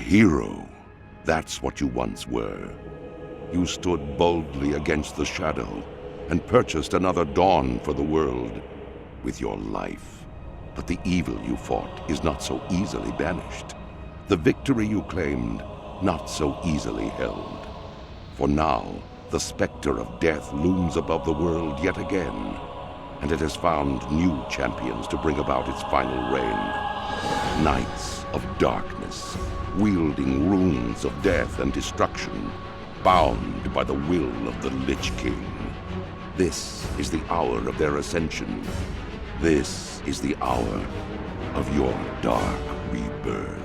hero. That's what you once were. You stood boldly against the shadow and purchased another dawn for the world with your life. But the evil you fought is not so easily banished. The victory you claimed, not so easily held. For now, the specter of death looms above the world yet again, and it has found new champions to bring about its final reign. Knights of darkness, wielding runes of death and destruction, bound by the will of the Lich King. This is the hour of their ascension. This is the hour of your dark rebirth.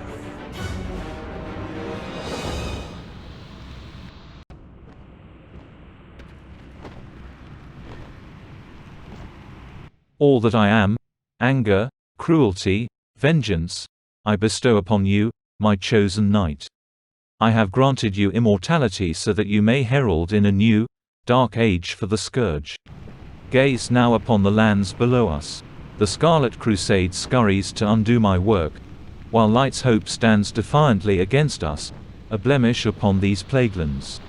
All that I am, anger, cruelty, vengeance, I bestow upon you, my chosen knight. I have granted you immortality so that you may herald in a new, dark age for the Scourge. Gaze now upon the lands below us. The Scarlet Crusade scurries to undo my work, while Light's hope stands defiantly against us, a blemish upon these plaguelands.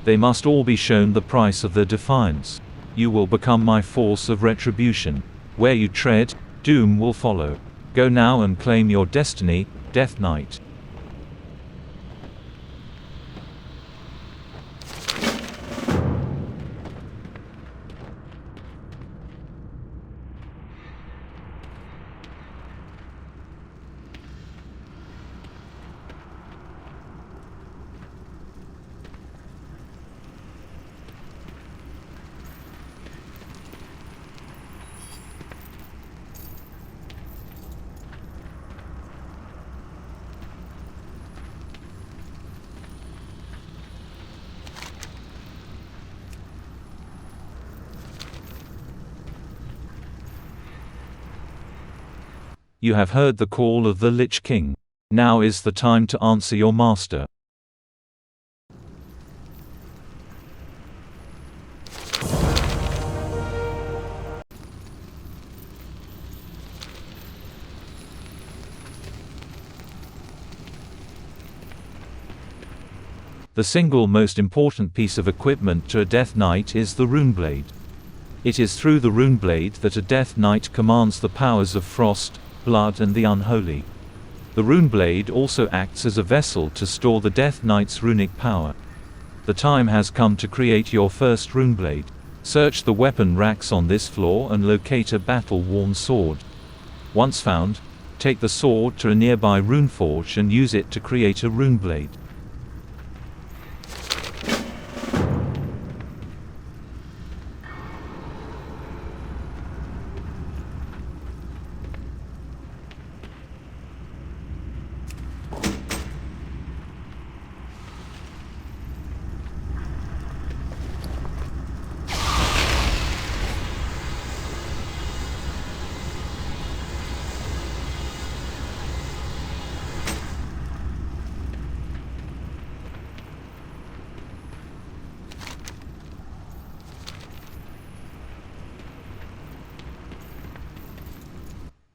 They must all be shown the price of their defiance. You will become my force of retribution. Where you tread, doom will follow. Go now and claim your destiny, Death Knight. You have heard the call of the Lich King. Now is the time to answer your master. The single most important piece of equipment to a Death Knight is the Runeblade. It is through the Runeblade that a Death Knight commands the powers of Frost, Blood and the Unholy. The Runeblade also acts as a vessel to store the Death Knight's runic power. The time has come to create your first Runeblade. Search the weapon racks on this floor and locate a battle-worn sword. Once found, take the sword to a nearby Runeforge and use it to create a Runeblade.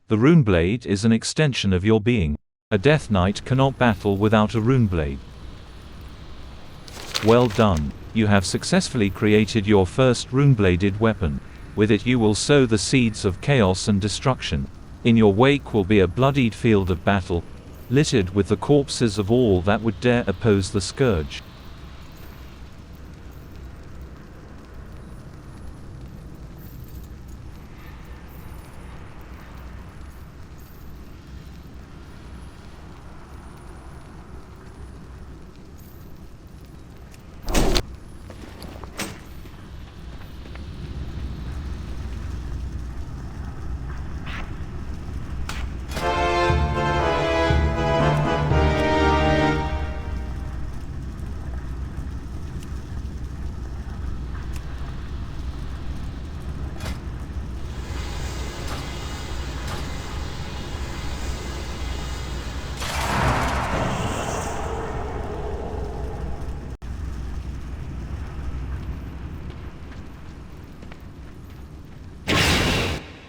The Runeblade is an extension of your being. A Death Knight cannot battle without a Runeblade. Well done. You have successfully created your first runebladed weapon. With it you will sow the seeds of chaos and destruction. In your wake will be a bloodied field of battle, littered with the corpses of all that would dare oppose the Scourge.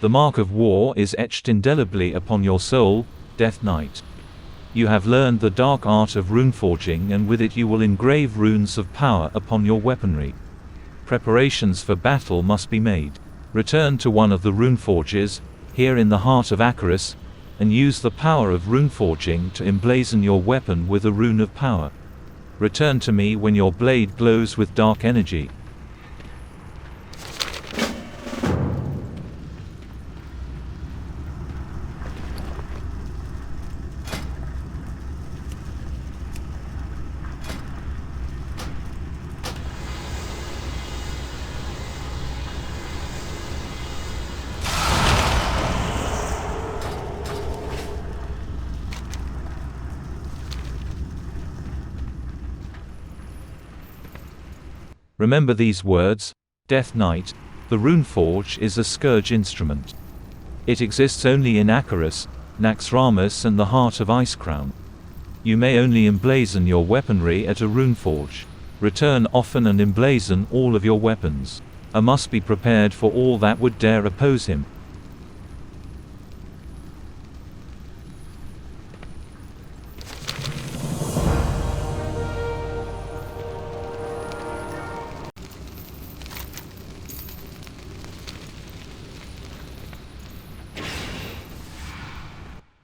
The mark of war is etched indelibly upon your soul, Death Knight. You have learned the dark art of runeforging, and with it you will engrave runes of power upon your weaponry. Preparations for battle must be made. Return to one of the runeforges, here in the heart of Acherus, and use the power of runeforging to emblazon your weapon with a rune of power. Return to me when your blade glows with dark energy. Remember these words, Death Knight. The Runeforge is a Scourge instrument. It exists only in Acherus, Naxxramas and the heart of Icecrown. You may only emblazon your weaponry at a runeforge. Return often and emblazon all of your weapons. A must be prepared for all that would dare oppose him.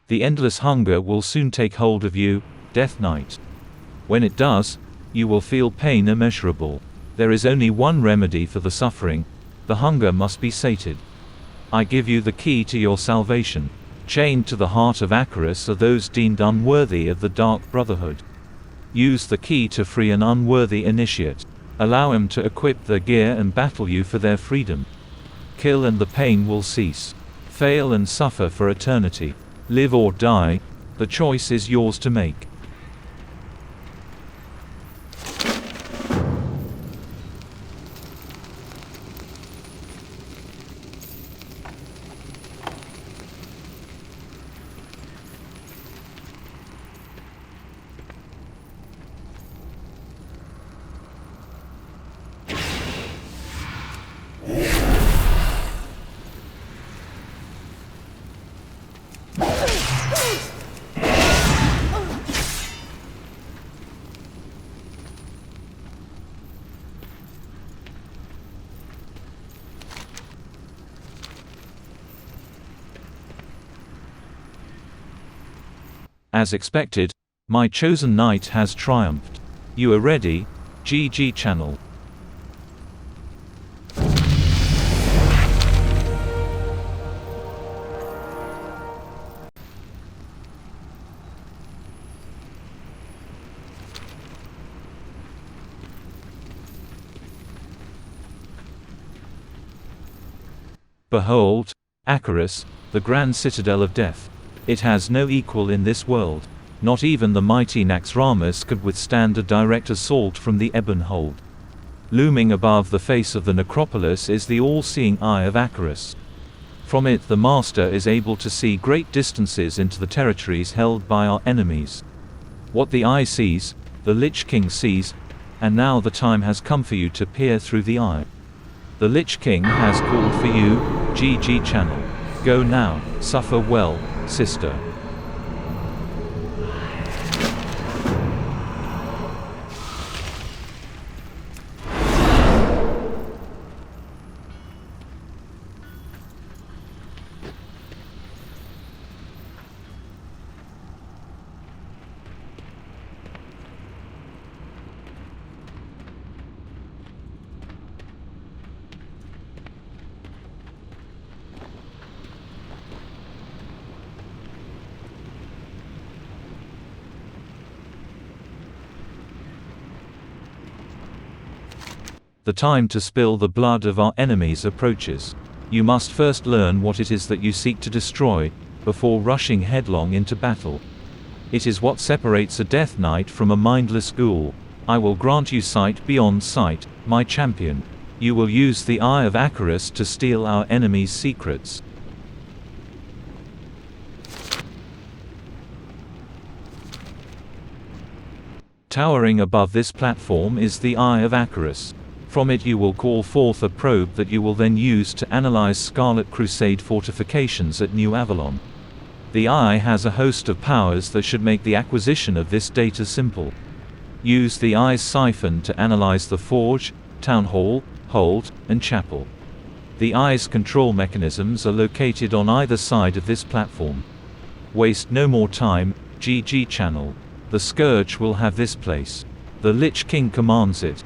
The endless hunger will soon take hold of you, Death Knight. When it does, you will feel pain immeasurable. There is only one remedy for the suffering: the hunger must be sated. I give you the key to your salvation. Chained to the heart of Acherus are those deemed unworthy of the Dark Brotherhood. Use the key to free an unworthy initiate. Allow him to equip their gear and battle you for their freedom. Kill and the pain will cease. Fail and suffer for eternity. Live or die, the choice is yours to make. As expected, my chosen knight has triumphed. You are ready, GG channel. Behold, Acherus, the grand citadel of death. It has no equal in this world. Not even the mighty Naxxramas could withstand a direct assault from the Ebon hold. Looming above the face of the necropolis is the all-seeing Eye of Acherus. From it the Master is able to see great distances into the territories held by our enemies. What the Eye sees, the Lich King sees, and now the time has come for you to peer through the Eye. The Lich King has called for you, GG channel. Go now, suffer well, sister. The time to spill the blood of our enemies approaches. You must first learn what it is that you seek to destroy, before rushing headlong into battle. It is what separates a Death Knight from a mindless ghoul. I will grant you sight beyond sight, my champion. You will use the Eye of Acherus to steal our enemies' secrets. Towering above this platform is the Eye of Acherus. From it you will call forth a probe that you will then use to analyze Scarlet Crusade fortifications at New Avalon. The Eye has a host of powers that should make the acquisition of this data simple. Use the Eye's siphon to analyze the Forge, Town Hall, Hold, and Chapel. The Eye's control mechanisms are located on either side of this platform. Waste no more time, GG channel. The Scourge will have this place. The Lich King commands it.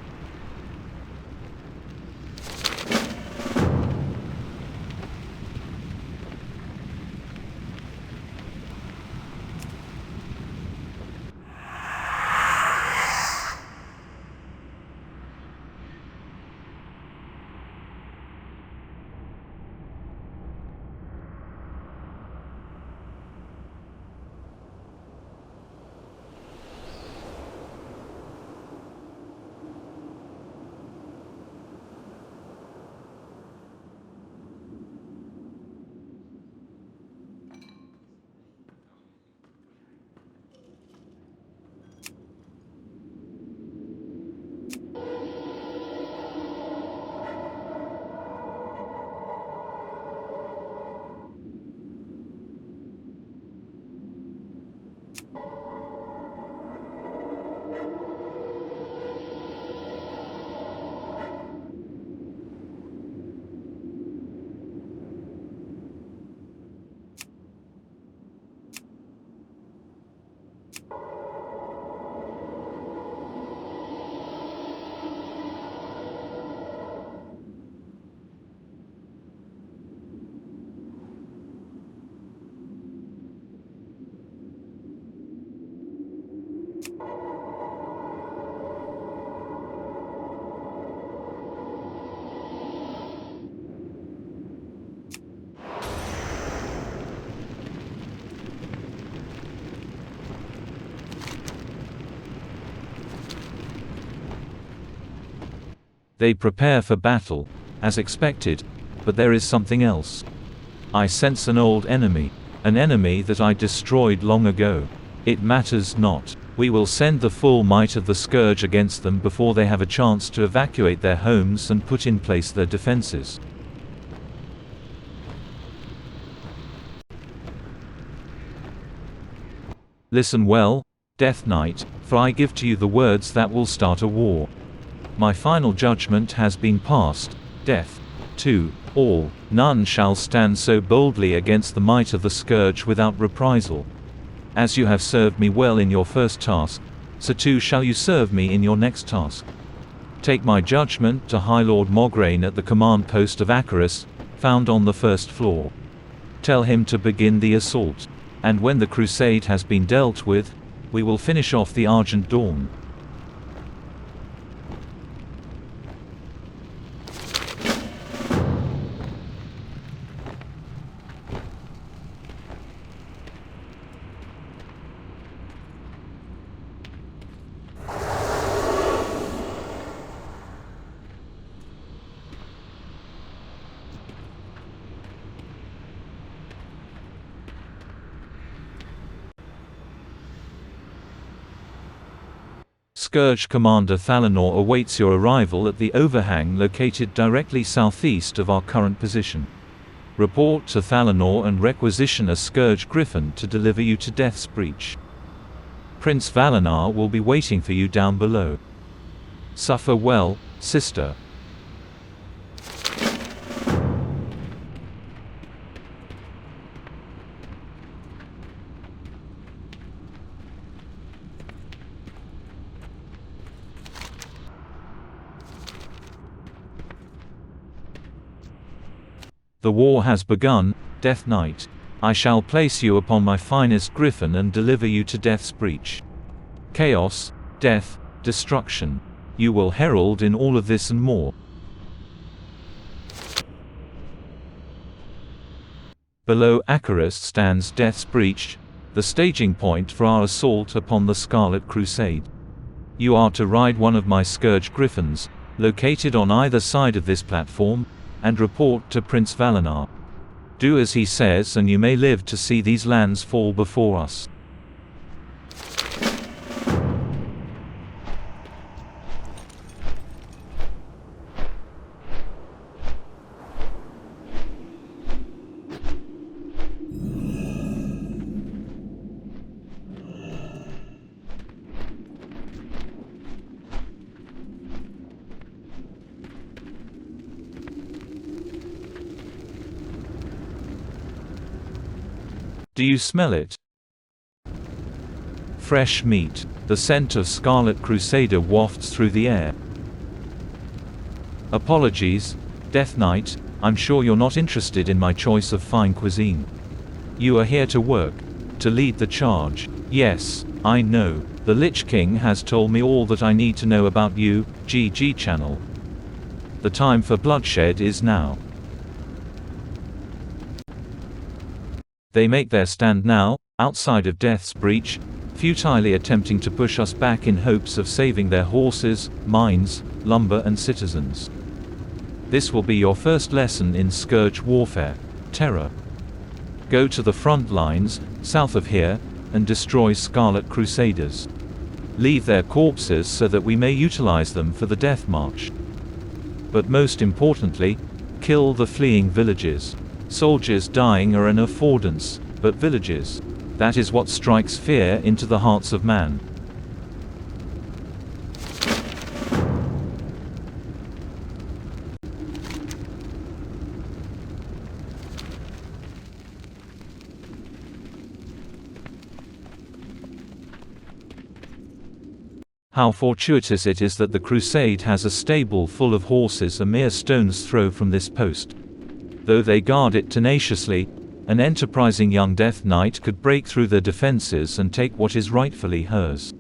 They prepare for battle, as expected, but there is something else. I sense an old enemy, an enemy that I destroyed long ago. It matters not. We will send the full might of the Scourge against them before they have a chance to evacuate their homes and put in place their defenses. Listen well, Death Knight, for I give to you the words that will start a war. My final judgment has been passed, death. To all, none shall stand so boldly against the might of the Scourge without reprisal. As you have served me well in your first task, so too shall you serve me in your next task. Take my judgment to High Lord Mograine at the command post of Acherus, found on the first floor. Tell him to begin the assault, and when the crusade has been dealt with, we will finish off the Argent Dawn. Scourge Commander Thalanor awaits your arrival at the overhang located directly southeast of our current position. Report to Thalanor and requisition a Scourge Griffin to deliver you to Death's Breach. Prince Valinar will be waiting for you down below. Suffer well, sister. The war has begun, Death Knight. I shall place you upon my finest griffin and deliver you to Death's Breach. Chaos, death, destruction. You will herald in all of this and more. Below Acherus stands Death's Breach, the staging point for our assault upon the Scarlet Crusade. You are to ride one of my Scourge Griffins, located on either side of this platform, and report to Prince Valinar. Do as he says and you may live to see these lands fall before us. Do you smell it? Fresh meat. The scent of Scarlet Crusader wafts through the air. Apologies, Death Knight, I'm sure you're not interested in my choice of fine cuisine. You are here to work, to lead the charge. Yes, I know. The Lich King has told me all that I need to know about you, GG channel. The time for bloodshed is now. They make their stand now, outside of Death's Breach, futilely attempting to push us back in hopes of saving their horses, mines, lumber and citizens. This will be your first lesson in Scourge warfare, terror. Go to the front lines, south of here, and destroy Scarlet Crusaders. Leave their corpses so that we may utilize them for the death march. But most importantly, kill the fleeing villages. Soldiers dying are an affordance, but villages, that is what strikes fear into the hearts of man. How fortuitous it is that the Crusade has a stable full of horses a mere stone's throw from this post. Though they guard it tenaciously, an enterprising young Death Knight could break through their defenses and take what is rightfully hers.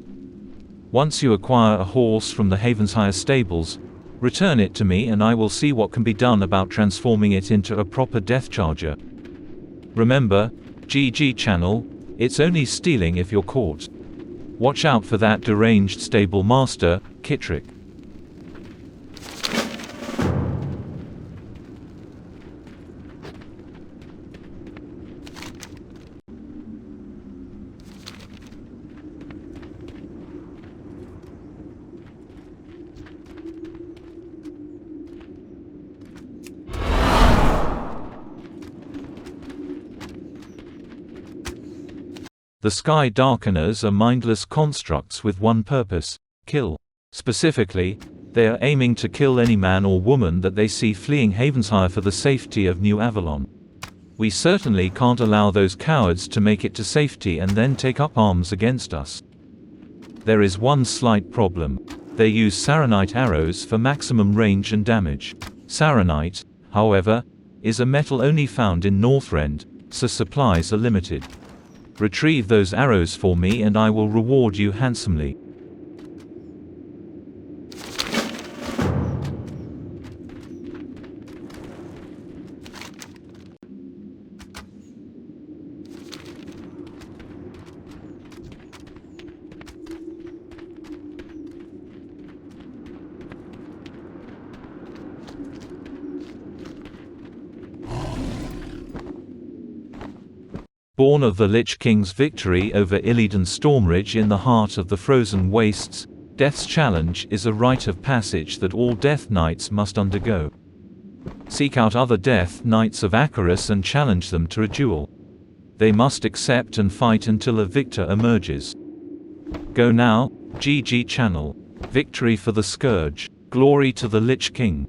Once you acquire a horse from the Havenshire stables, return it to me and I will see what can be done about transforming it into a proper death charger. Remember, GG channel, it's only stealing if you're caught. Watch out for that deranged stable master, Kittrick. The Sky Darkeners are mindless constructs with one purpose: kill. Specifically, they are aiming to kill any man or woman that they see fleeing Havenshire for the safety of New Avalon. We certainly can't allow those cowards to make it to safety and then take up arms against us. There is one slight problem. They use Saronite arrows for maximum range and damage. Saronite, however, is a metal only found in Northrend, so supplies are limited. Retrieve those arrows for me and I will reward you handsomely. Born of the Lich King's victory over Illidan Stormridge in the heart of the frozen wastes, Death's Challenge is a rite of passage that all Death Knights must undergo. Seek out other Death Knights of Acherus and challenge them to a duel. They must accept and fight until a victor emerges. Go now, GG channel. Victory for the Scourge. Glory to the Lich King.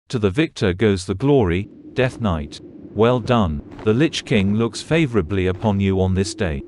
To the victor goes the glory, Death Knight. Well done. The Lich King looks favorably upon you on this day.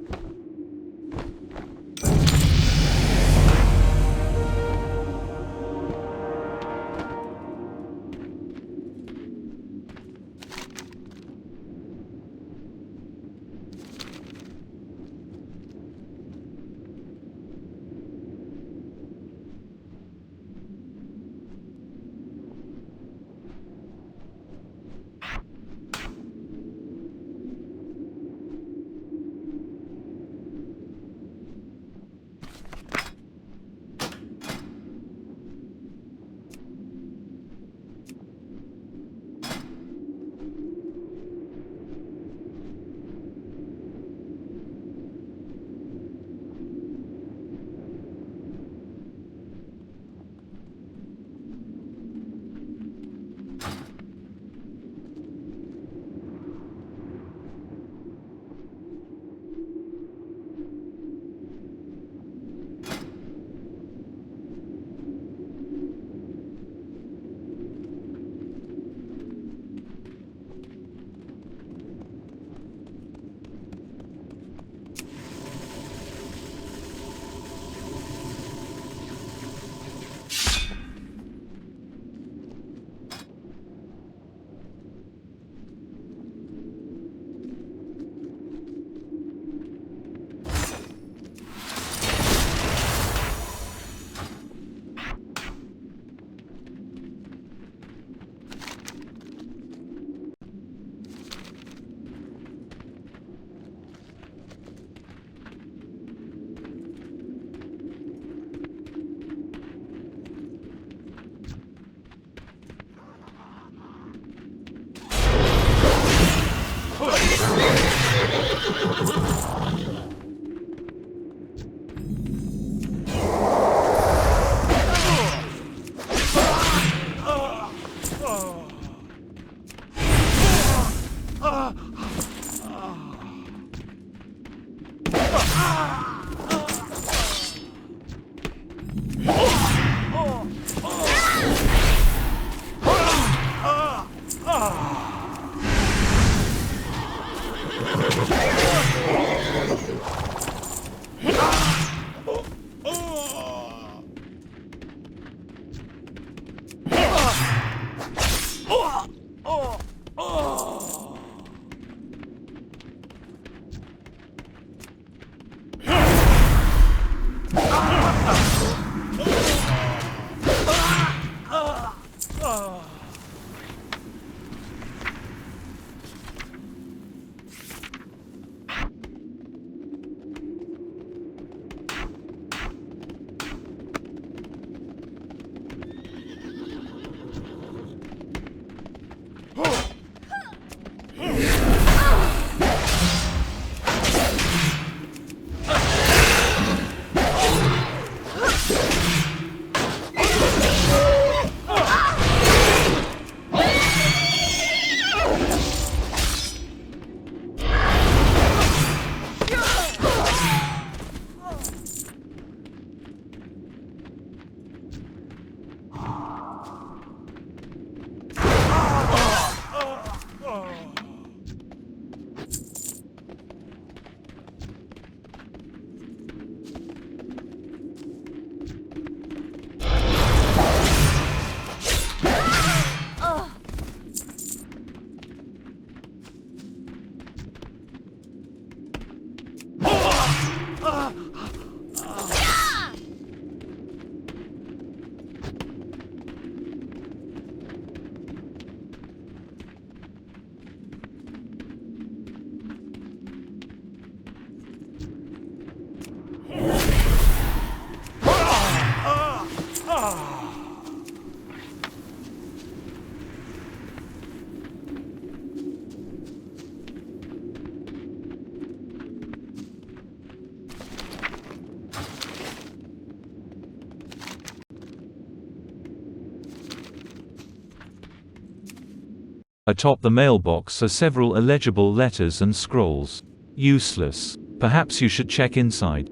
Atop the mailbox are several illegible letters and scrolls. Useless. Perhaps you should check inside.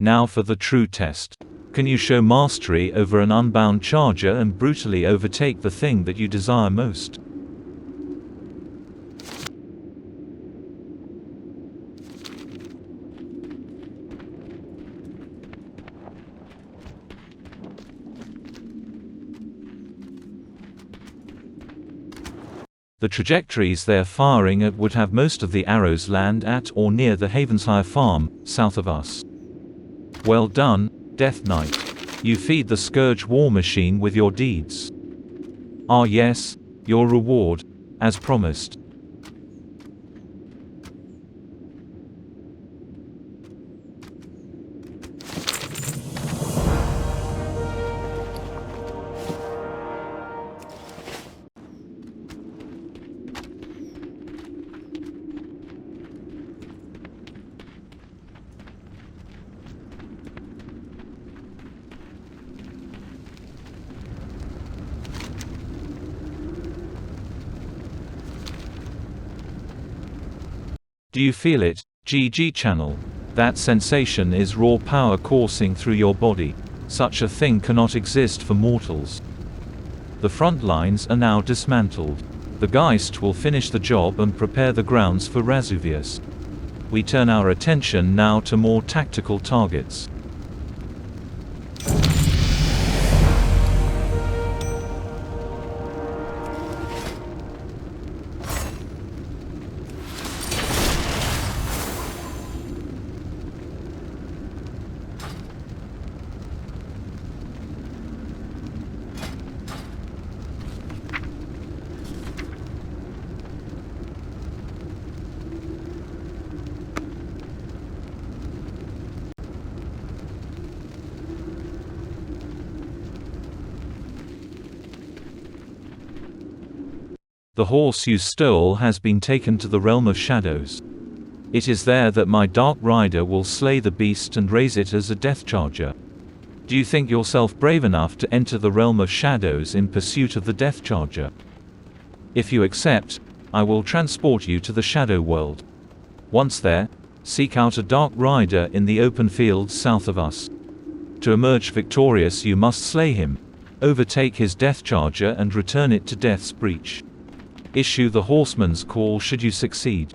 Now for the true test. Can you show mastery over an unbound charger and brutally overtake the thing that you desire most? The trajectories they're firing at would have most of the arrows land at or near the Havenshire farm, south of us. Well done, Death Knight. You feed the Scourge war machine with your deeds. Ah yes, your reward, as promised. Do you feel it, GG channel? That sensation is raw power coursing through your body. Such a thing cannot exist for mortals. The front lines are now dismantled. The Geist will finish the job and prepare the grounds for Rasuvius. We turn our attention now to more tactical targets. The horse you stole has been taken to the realm of shadows. It is there that my dark rider will slay the beast and raise it as a death charger. Do you think yourself brave enough to enter the realm of shadows in pursuit of the death charger? If you accept, I will transport you to the shadow world. Once there, seek out a dark rider in the open fields south of us. To emerge victorious you must slay him, overtake his death charger and return it to Death's Breach. Issue the horseman's call should you succeed.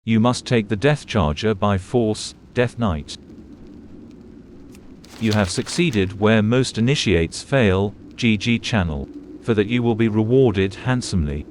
You must take the Death Charger by force, Death Knight. You have succeeded where most initiates fail, GG channel. For that you will be rewarded handsomely.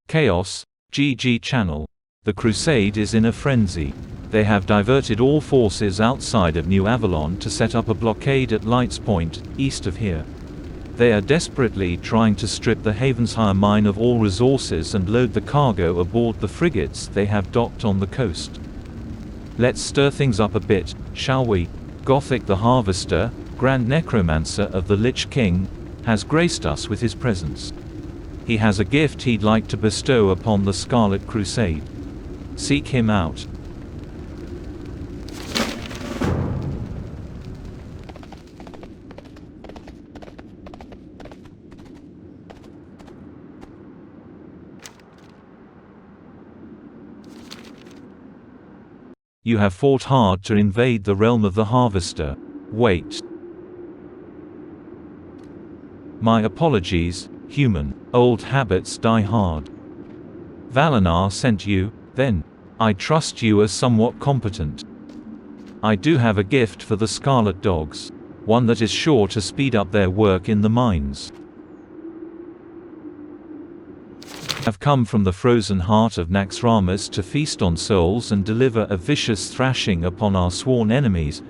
Chaos, GG channel. The Crusade is in a frenzy. They have diverted all forces outside of New Avalon to set up a blockade at Light's Point, east of here. They are desperately trying to strip the Havenshire mine of all resources and load the cargo aboard the frigates they have docked on the coast. Let's stir things up a bit, shall we? Gothik the Harvester, Grand Necromancer of the Lich King, has graced us with his presence. He has a gift he'd like to bestow upon the Scarlet Crusade. Seek him out. You have fought hard to invade the realm of the Harvester. Wait. My apologies, human. Old habits die hard. Thalanor sent you, then. I trust you are somewhat competent. I do have a gift for the Scarlet Dogs. One that is sure to speed up their work in the mines. I've come from the frozen heart of Naxxramas to feast on souls and deliver a vicious thrashing upon our sworn enemies,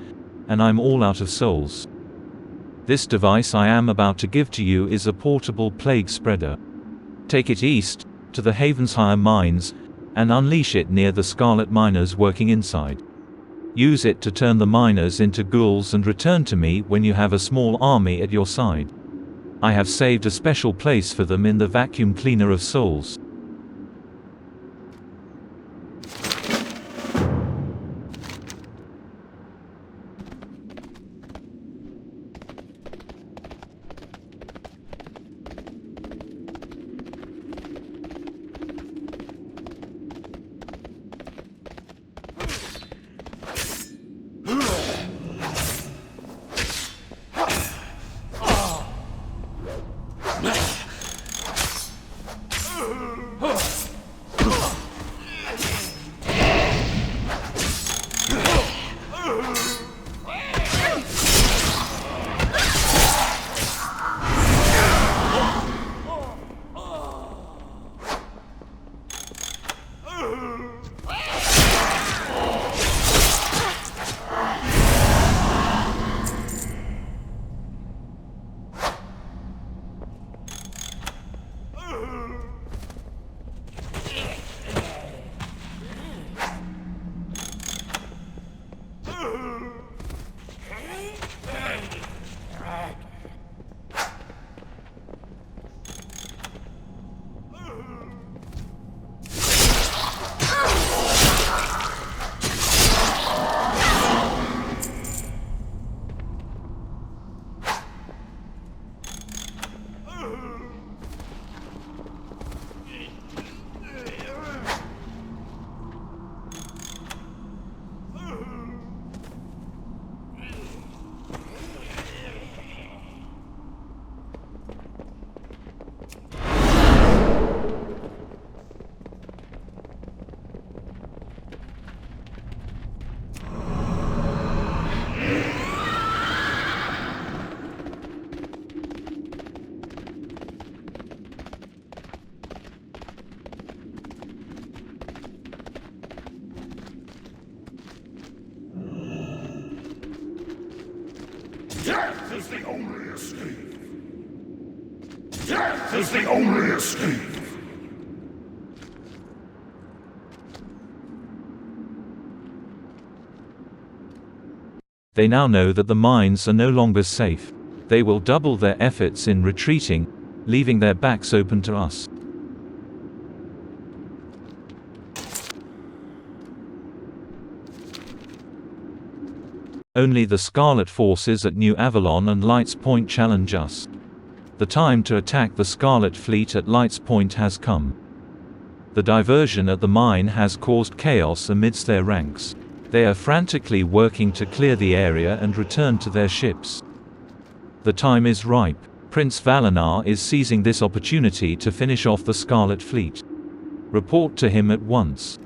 and I'm all out of souls. This device I am about to give to you is a portable plague spreader. Take it east, to the Havenshire mines, and unleash it near the Scarlet miners working inside. Use it to turn the miners into ghouls and return to me when you have a small army at your side. I have saved a special place for them in the vacuum cleaner of souls. Death is the only escape. Death is the only escape. They now know that the mines are no longer safe. They will double their efforts in retreating, leaving their backs open to us. Only the Scarlet forces at New Avalon and Light's Point challenge us. The time to attack the Scarlet fleet at Light's Point has come. The diversion at the mine has caused chaos amidst their ranks. They are frantically working to clear the area and return to their ships. The time is ripe. Prince Thalanor is seizing this opportunity to finish off the Scarlet fleet. Report to him at once.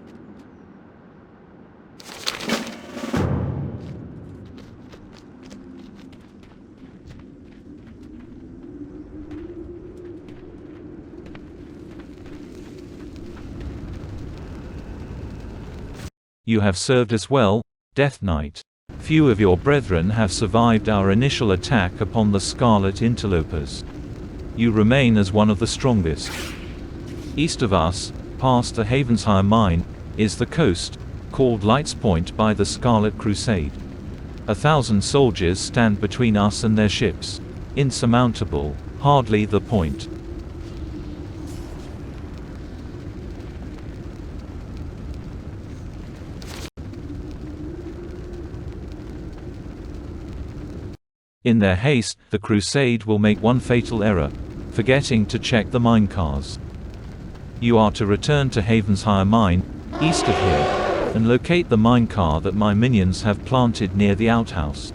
You have served us well, Death Knight. Few of your brethren have survived our initial attack upon the Scarlet interlopers. You remain as one of the strongest. East of us, past the Havenshire mine, is the coast, called Light's Point by the Scarlet Crusade. 1,000 soldiers stand between us and their ships. Insurmountable, hardly the point. In their haste, the Crusade will make one fatal error, forgetting to check the minecars. You are to return to Havenshire Mine, east of here, and locate the minecar that my minions have planted near the outhouse.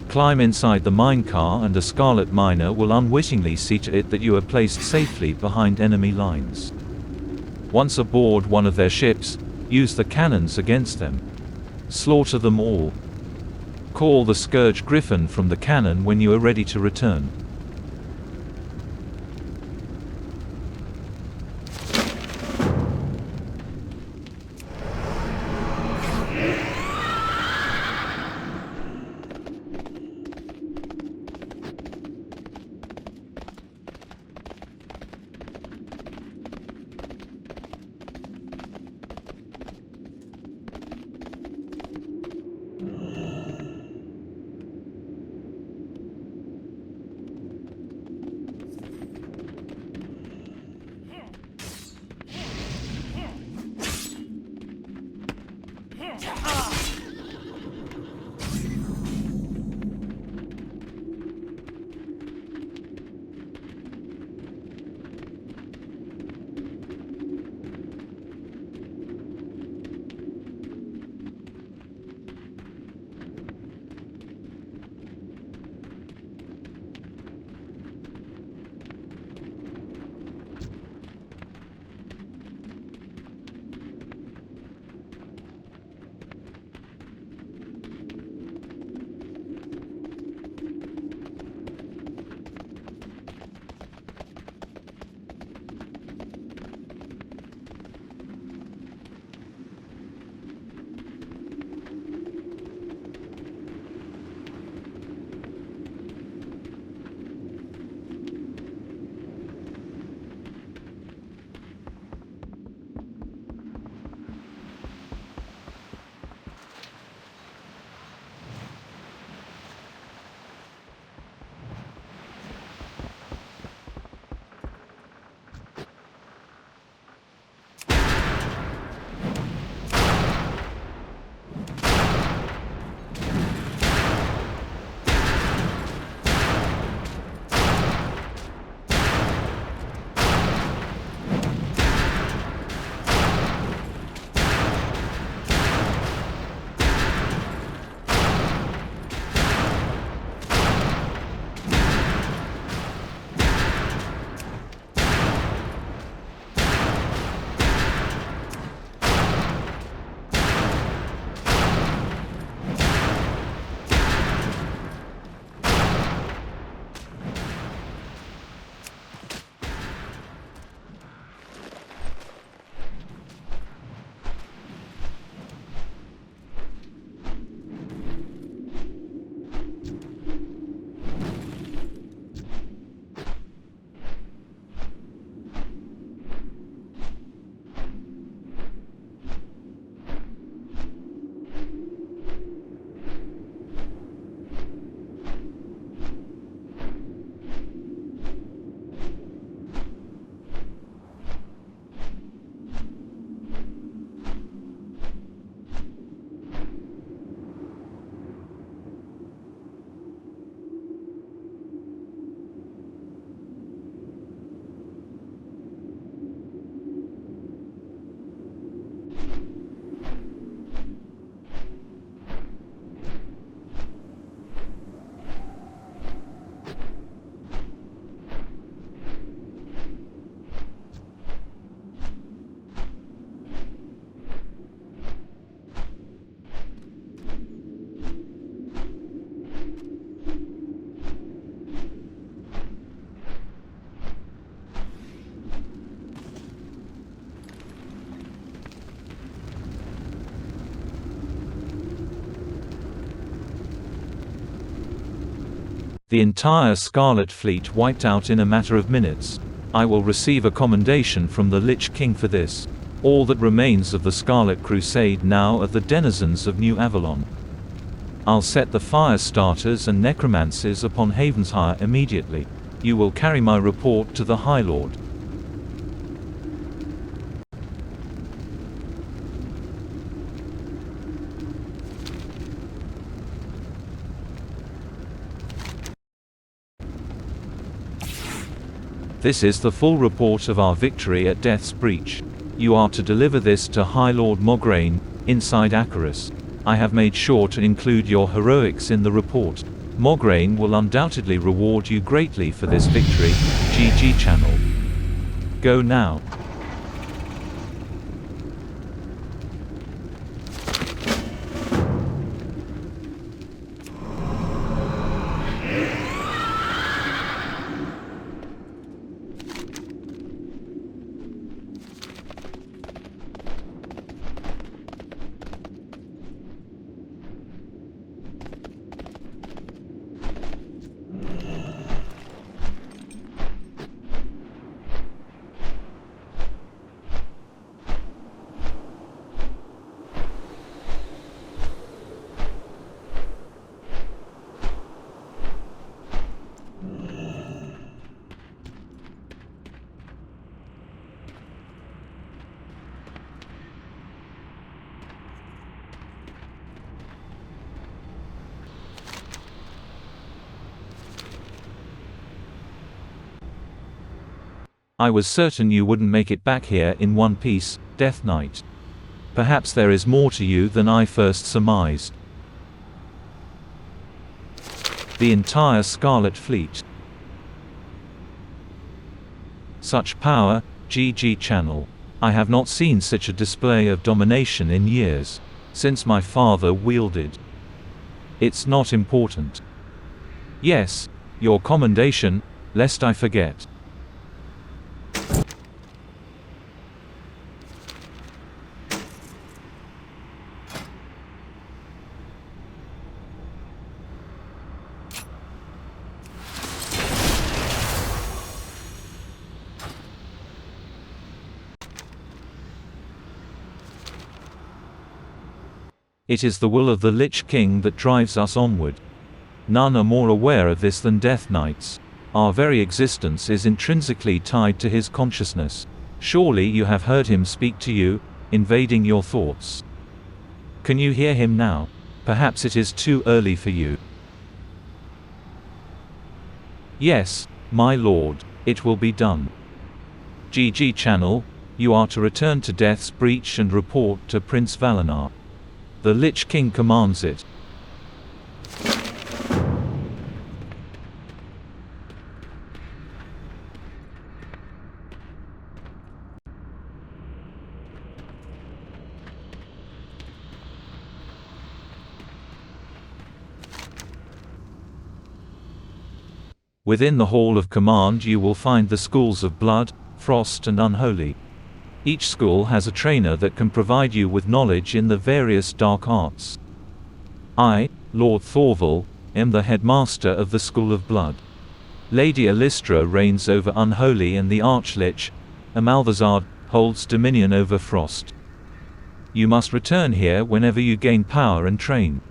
Climb inside the minecar and a Scarlet miner will unwittingly see to it that you are placed safely behind enemy lines. Once aboard one of their ships, use the cannons against them. Slaughter them all. Call the Scourge Griffin from the cannon when you are ready to return. The entire Scarlet fleet wiped out in a matter of minutes. I will receive a commendation from the Lich King for this. All that remains of the Scarlet Crusade now are the denizens of New Avalon. I'll set the fire starters and necromancies upon Havenshire immediately. You will carry my report to the High Lord. This is the full report of our victory at Death's Breach. You are to deliver this to High Lord Mograine, inside Acherus. I have made sure to include your heroics in the report. Mograine will undoubtedly reward you greatly for this victory. GG channel. Go now. I was certain you wouldn't make it back here in one piece, Death Knight. Perhaps there is more to you than I first surmised. The entire Scarlet fleet. Such power, GG channel. I have not seen such a display of domination in years, since my father wielded. It's not important. Yes, your commendation, lest I forget. It is the will of the Lich King that drives us onward. None are more aware of this than Death Knights. Our very existence is intrinsically tied to his consciousness. Surely you have heard him speak to you, invading your thoughts. Can you hear him now? Perhaps it is too early for you. Yes, my lord, it will be done. GG channel, you are to return to Death's Breach and report to Prince Thalanor. The Lich King commands it. Within the Hall of Command you will find the schools of Blood, Frost and Unholy. Each school has a trainer that can provide you with knowledge in the various dark arts. I, Lord Thorval, am the headmaster of the School of Blood. Lady Alistra reigns over Unholy and the Archlich. Emblazoned holds dominion over Frost. You must return here whenever you gain power and train.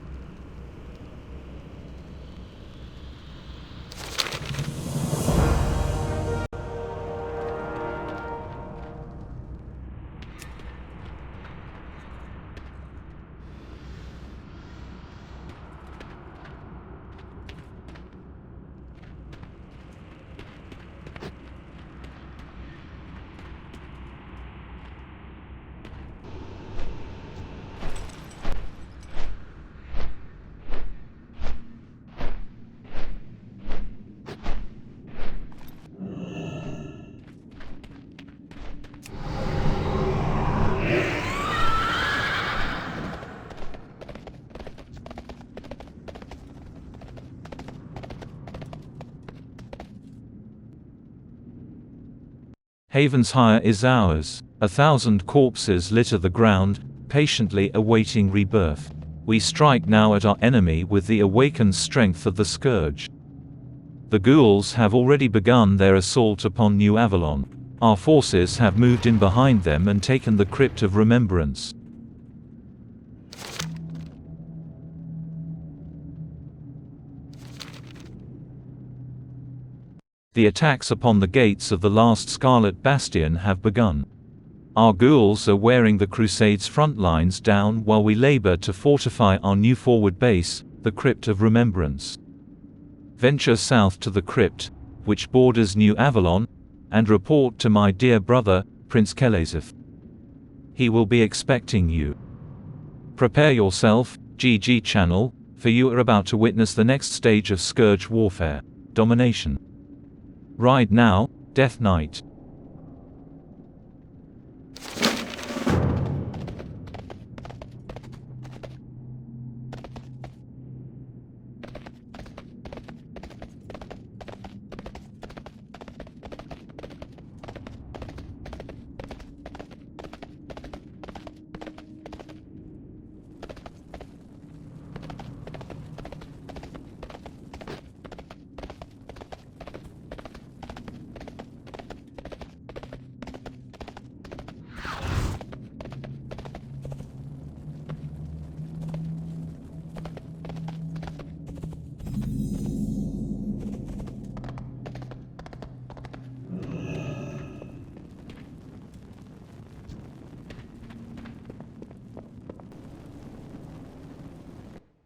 Havenshire is ours. 1,000 corpses litter the ground, patiently awaiting rebirth. We strike now at our enemy with the awakened strength of the Scourge. The ghouls have already begun their assault upon New Avalon. Our forces have moved in behind them and taken the Crypt of Remembrance. The attacks upon the gates of the last Scarlet Bastion have begun. Our ghouls are wearing the Crusade's front lines down while we labor to fortify our new forward base, the Crypt of Remembrance. Venture south to the Crypt, which borders New Avalon, and report to my dear brother, Prince Kelazith. He will be expecting you. Prepare yourself, GG channel, for you are about to witness the next stage of Scourge warfare, domination. Ride now, Death Knight.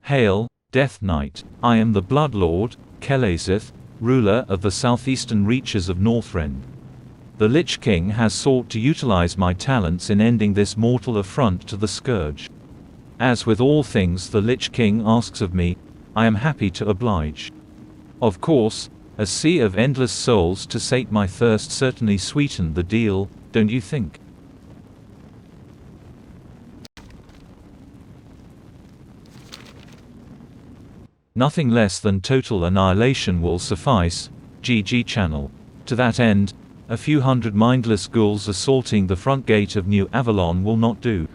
Hail, Death Knight. I am the Bloodlord, Kelazith, ruler of the southeastern reaches of Northrend. The Lich King has sought to utilize my talents in ending this mortal affront to the Scourge. As with all things the Lich King asks of me, I am happy to oblige. Of course, a sea of endless souls to sate my thirst certainly sweetened the deal, don't you think? Nothing less than total annihilation will suffice, GG channel. To that end, a few hundred mindless ghouls assaulting the front gate of New Avalon will not do.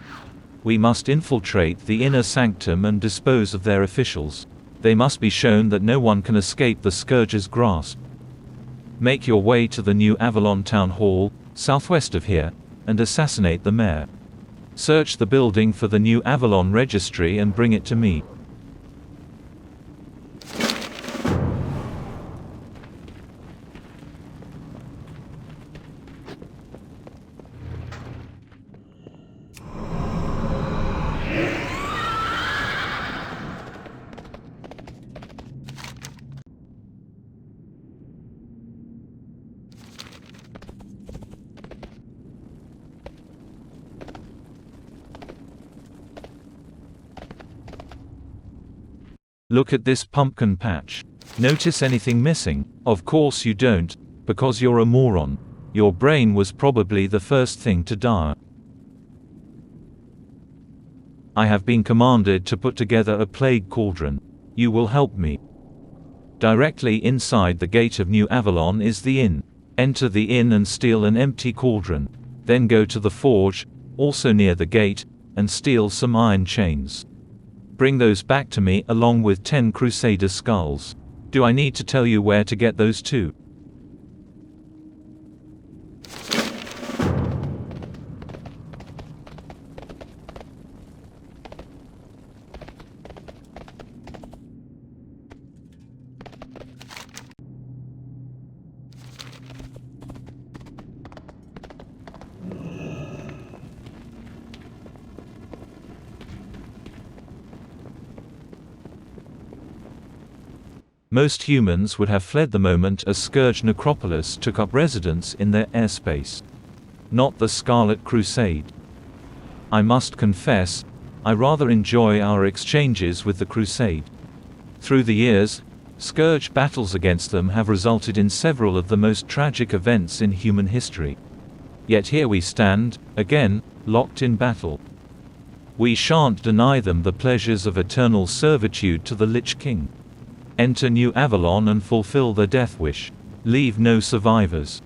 We must infiltrate the inner sanctum and dispose of their officials. They must be shown that no one can escape the Scourge's grasp. Make your way to the New Avalon Town Hall, southwest of here, and assassinate the mayor. Search the building for the New Avalon registry and bring it to me. Look at this pumpkin patch. Notice anything missing? Of course you don't, because you're a moron. Your brain was probably the first thing to die. I have been commanded to put together a plague cauldron. You will help me. Directly inside the gate of New Avalon is the inn. Enter the inn and steal an empty cauldron. Then go to the forge, also near the gate, and steal some iron chains. Bring those back to me along with 10 Crusader skulls. Do I need to tell you where to get those too? Most humans would have fled the moment a Scourge necropolis took up residence in their airspace. Not the Scarlet Crusade. I must confess, I rather enjoy our exchanges with the Crusade. Through the years, Scourge battles against them have resulted in several of the most tragic events in human history. Yet here we stand, again, locked in battle. We shan't deny them the pleasures of eternal servitude to the Lich King. Enter New Avalon and fulfill their death wish. Leave no survivors.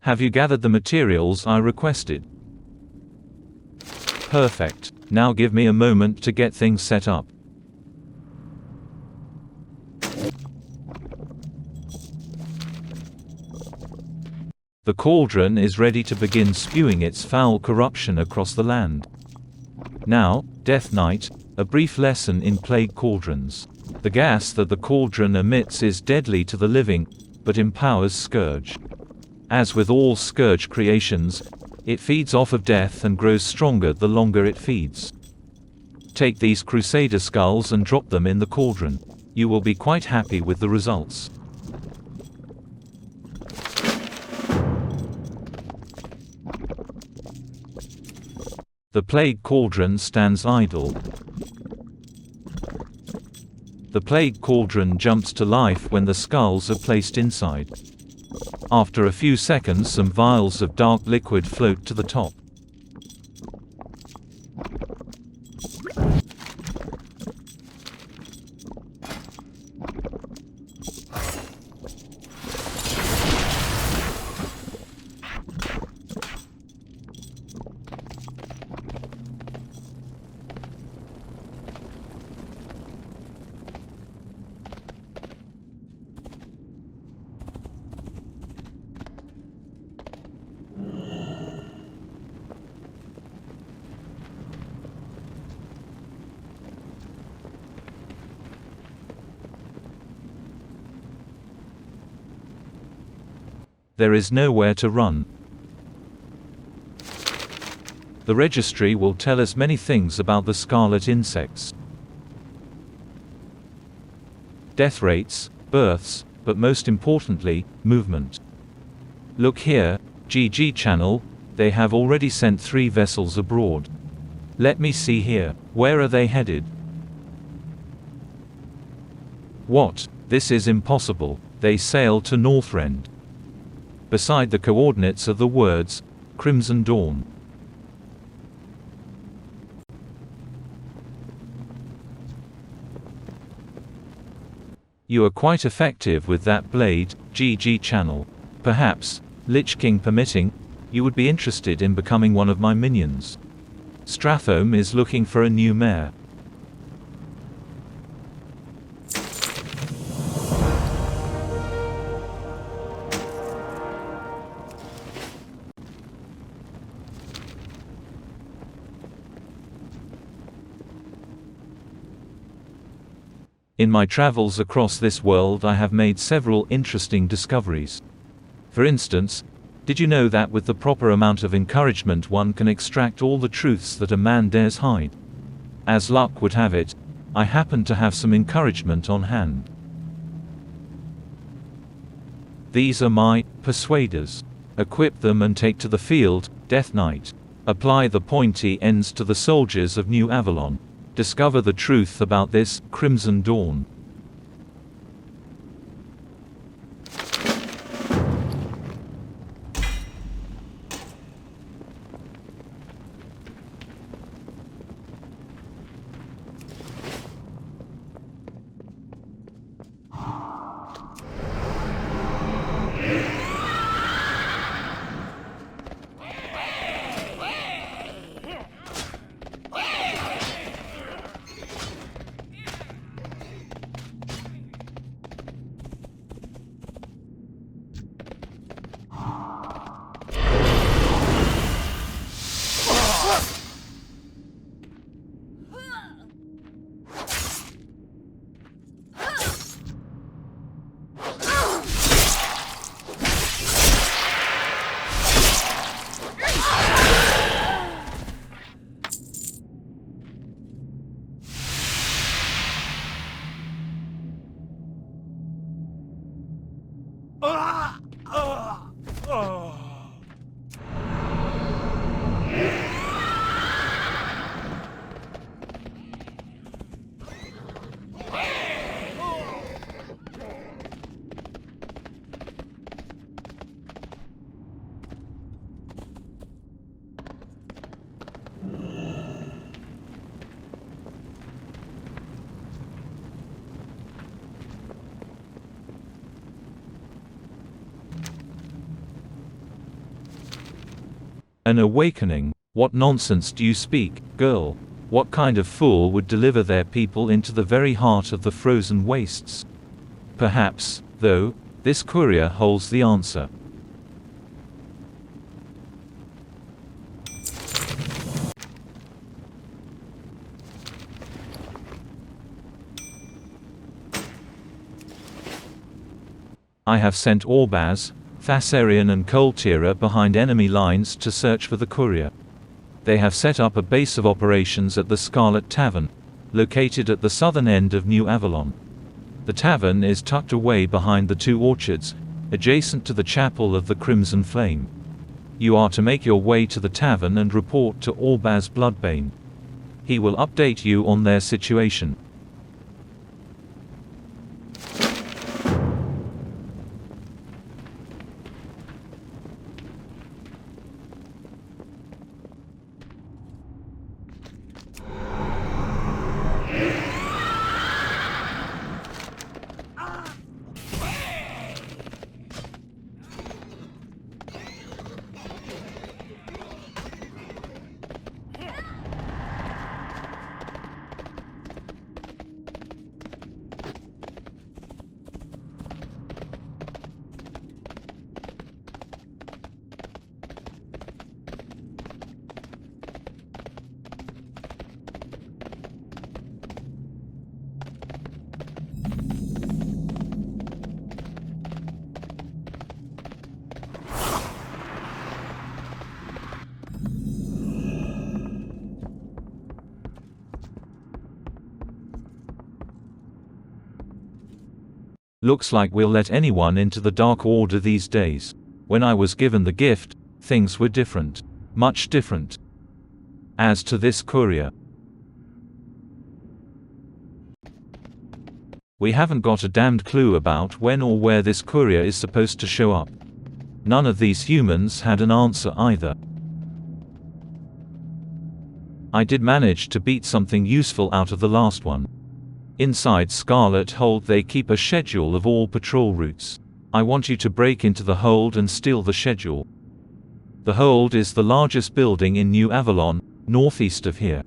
Have you gathered the materials I requested? Perfect. Now give me a moment to get things set up. The cauldron is ready to begin spewing its foul corruption across the land. Now, Death Knight, a brief lesson in plague cauldrons. The gas that the cauldron emits is deadly to the living, but empowers Scourge. As with all Scourge creations, it feeds off of death and grows stronger the longer it feeds. Take these Crusader skulls and drop them in the cauldron. You will be quite happy with the results. The plague cauldron stands idle. The plague cauldron jumps to life when the skulls are placed inside. After a few seconds, some vials of dark liquid float to the top. There is nowhere to run. The registry will tell us many things about the scarlet insects. Death rates, births, but most importantly, movement. Look here, GG channel, they have already sent 3 vessels abroad. Let me see here. Where are they headed? What? This is impossible. They sail to Northrend. Beside the coordinates are the words, Crimson Dawn. You are quite effective with that blade, GG channel. Perhaps, Lich King permitting, you would be interested in becoming one of my minions. Strathome is looking for a new mayor. In my travels across this world I have made several interesting discoveries. For instance, did you know that with the proper amount of encouragement one can extract all the truths that a man dares hide? As luck would have it, I happen to have some encouragement on hand. These are my persuaders. Equip them and take to the field, Death Knight. Apply the pointy ends to the soldiers of New Avalon. Discover the truth about this Crimson Dawn. An awakening? What nonsense do you speak, girl? What kind of fool would deliver their people into the very heart of the frozen wastes? Perhaps, though, this courier holds the answer. I have sent Orbaz, Thasarian and Coltira behind enemy lines to search for the courier. They have set up a base of operations at the Scarlet Tavern, located at the southern end of New Avalon. The tavern is tucked away behind the 2 orchards, adjacent to the Chapel of the Crimson Flame. You are to make your way to the tavern and report to Orbaz Bloodbane. He will update you on their situation. Looks like we'll let anyone into the Dark Order these days. When I was given the gift, things were different. Much different. As to this courier, we haven't got a damned clue about when or where this courier is supposed to show up. None of these humans had an answer either. I did manage to beat something useful out of the last one. Inside Scarlet Hold they keep a schedule of all patrol routes. I want you to break into the hold and steal the schedule. The hold is the largest building in New Avalon, northeast of here.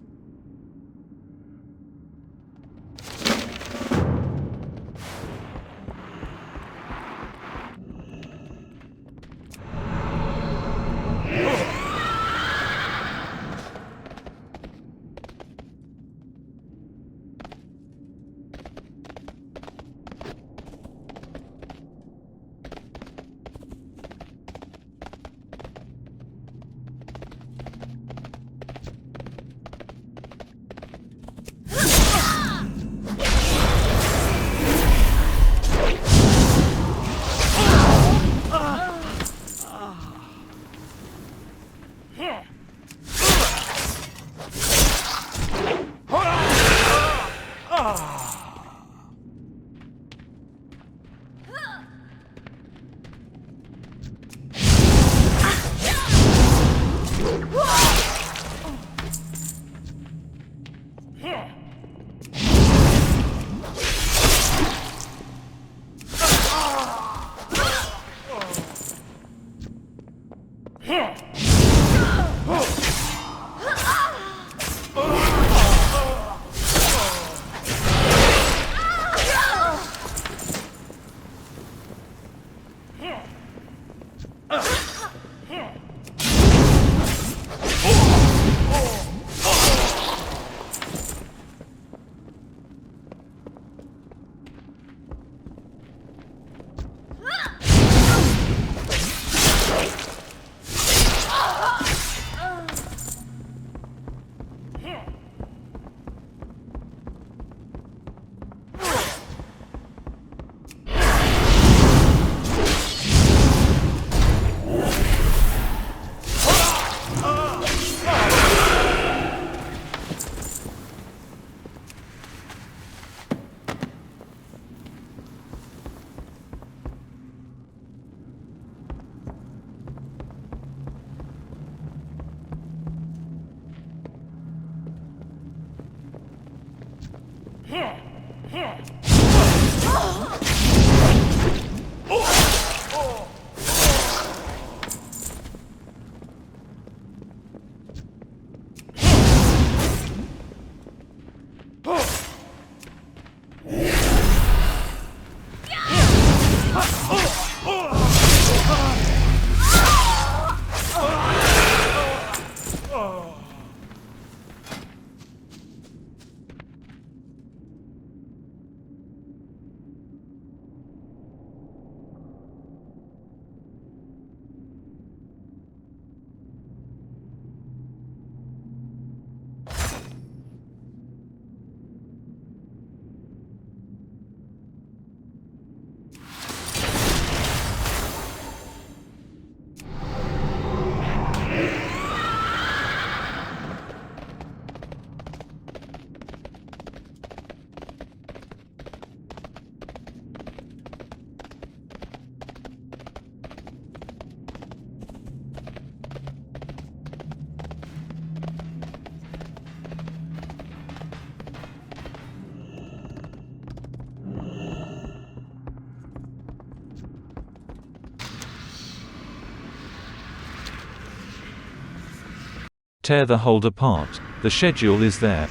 Tear the hold apart. The schedule is there.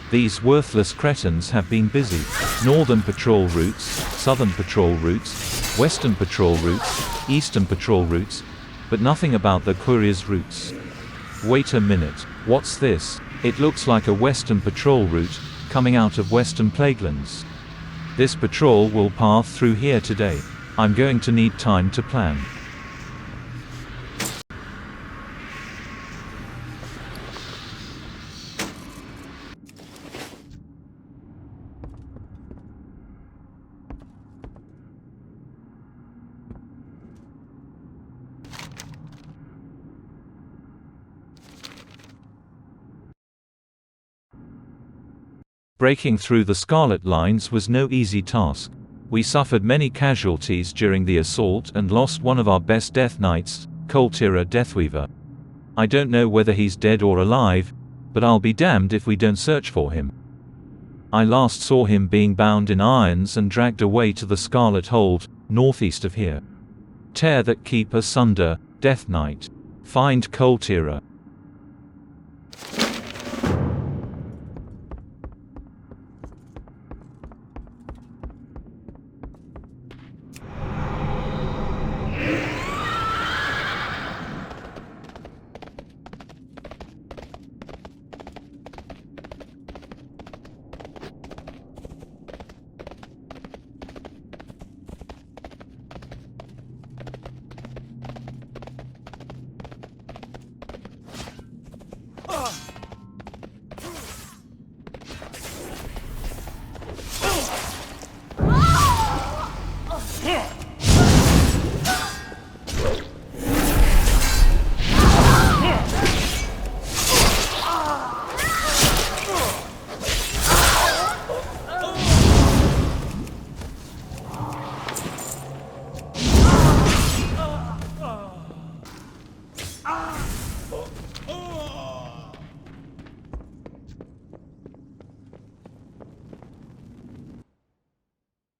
These worthless cretins have been busy. Northern patrol routes, southern patrol routes, western patrol routes, eastern patrol routes, but nothing about the courier's routes. Wait a minute, what's this? It looks like a western patrol route, coming out of western Plaguelands. This patrol will pass through here today. I'm going to need time to plan. Breaking through the Scarlet lines was no easy task. We suffered many casualties during the assault and lost one of our best Death Knights, Koltira Deathweaver. I don't know whether he's dead or alive, but I'll be damned if we don't search for him. I last saw him being bound in irons and dragged away to the Scarlet Hold, northeast of here. Tear that keep asunder, Death Knight. Find Koltira.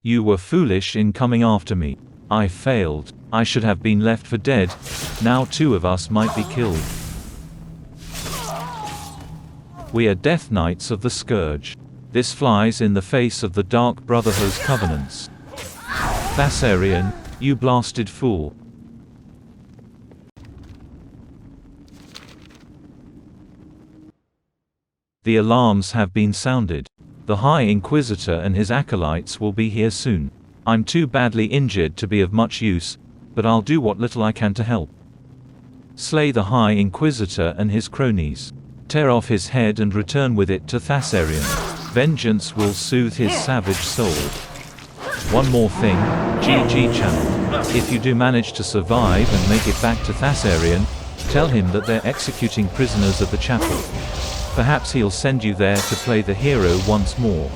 You were foolish in coming after me. I failed. I should have been left for dead. Now two of us might be killed. We are Death Knights of the Scourge. This flies in the face of the Dark Brotherhood's covenants. Thasarian, you blasted fool. The alarms have been sounded. The High Inquisitor and his acolytes will be here soon. I'm too badly injured to be of much use, but I'll do what little I can to help. Slay the High Inquisitor and his cronies. Tear off his head and return with it to Thasarian. Vengeance will soothe his savage soul. One more thing, GG channel. If you do manage to survive and make it back to Thasarian, tell him that they're executing prisoners at the chapel. Perhaps he'll send you there to play the hero once more.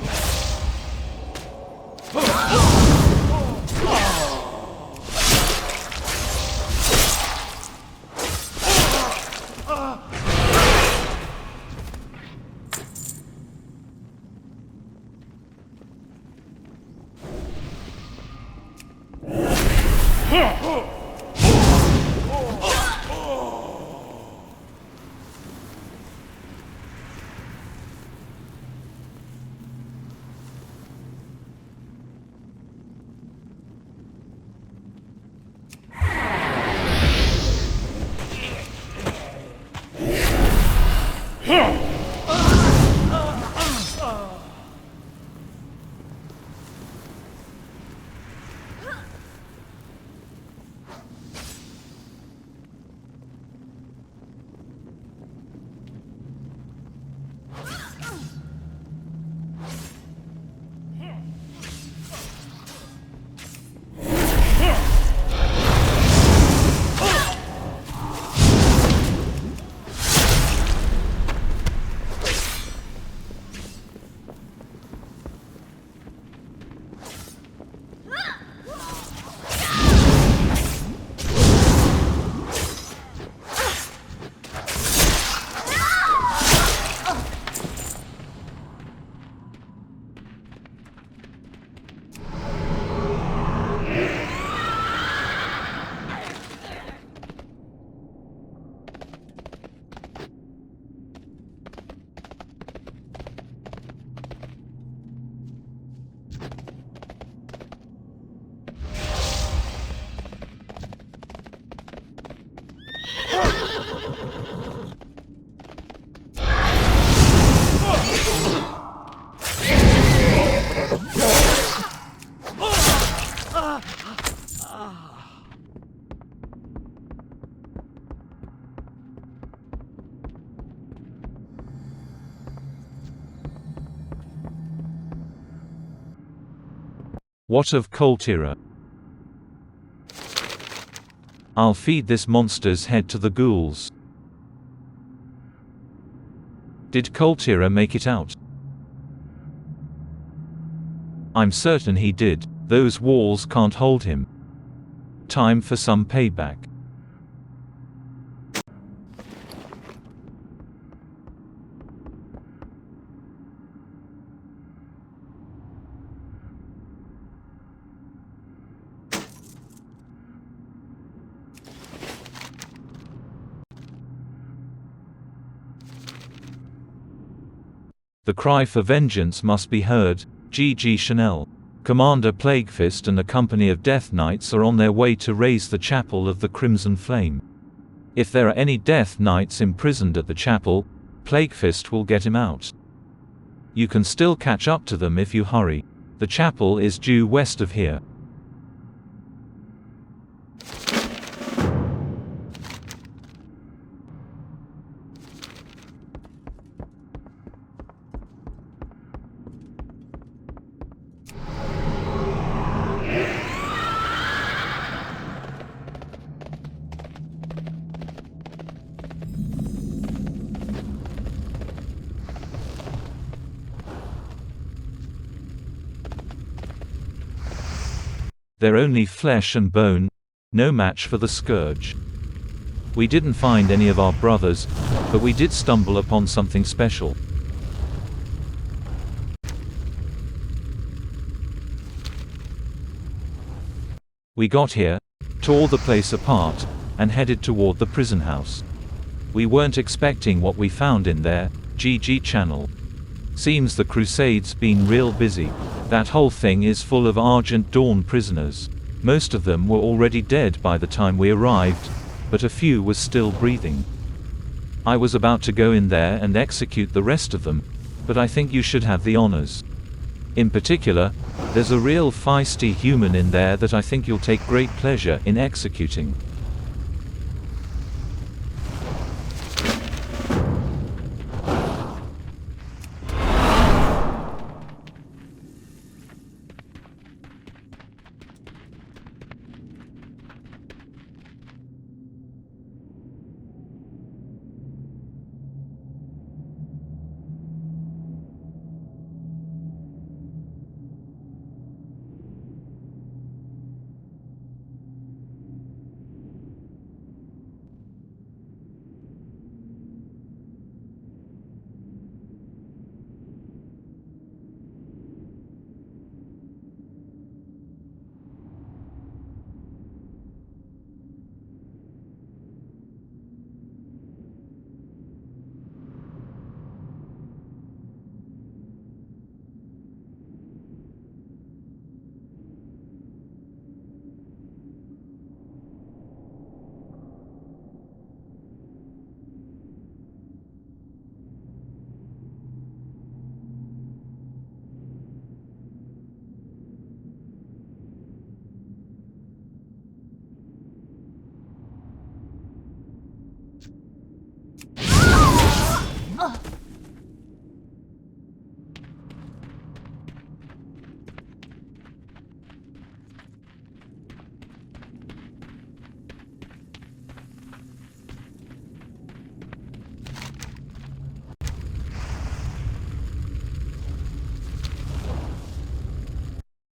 What of Koltira? I'll feed this monster's head to the ghouls. Did Koltira make it out? I'm certain he did. Those walls can't hold him. Time for some payback. The cry for vengeance must be heard. GG Chanel. Commander Plaguefist and a company of Death Knights are on their way to raise the Chapel of the Crimson Flame. If there are any Death Knights imprisoned at the chapel, Plaguefist will get him out. You can still catch up to them if you hurry. The chapel is due west of here. They're only flesh and bone, no match for the Scourge. We didn't find any of our brothers, but we did stumble upon something special. We got here, tore the place apart, and headed toward the prison house. We weren't expecting what we found in there. GG Channel. Seems the Crusade's been real busy. That whole thing is full of Argent Dawn prisoners. Most of them were already dead by the time we arrived, but a few were still breathing. I was about to go in there and execute the rest of them, but I think you should have the honors. In particular, there's a real feisty human in there that I think you'll take great pleasure in executing.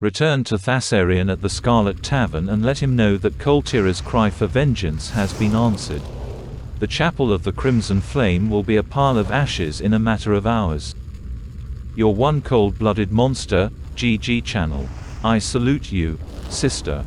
Return to Thasarian at the Scarlet Tavern and let him know that Koltira's cry for vengeance has been answered. The Chapel of the Crimson Flame will be a pile of ashes in a matter of hours. You're one cold-blooded monster. GG Channel. I salute you, sister.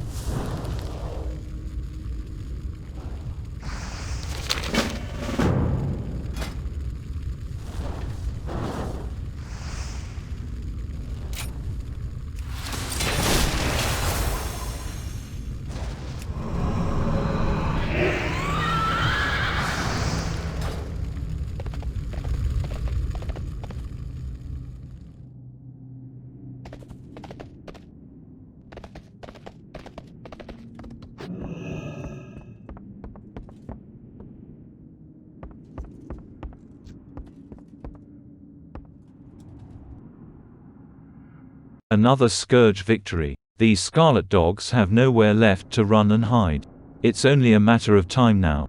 Another Scourge victory. These Scarlet dogs have nowhere left to run and hide. It's only a matter of time now.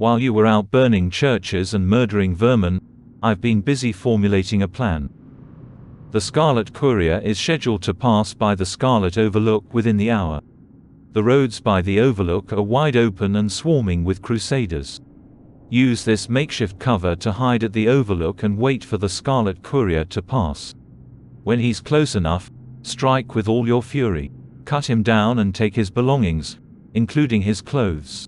While you were out burning churches and murdering vermin, I've been busy formulating a plan. The Scarlet Courier is scheduled to pass by the Scarlet Overlook within the hour. The roads by the Overlook are wide open and swarming with Crusaders. Use this makeshift cover to hide at the Overlook and wait for the Scarlet Courier to pass. When he's close enough, strike with all your fury. Cut him down and take his belongings, including his clothes.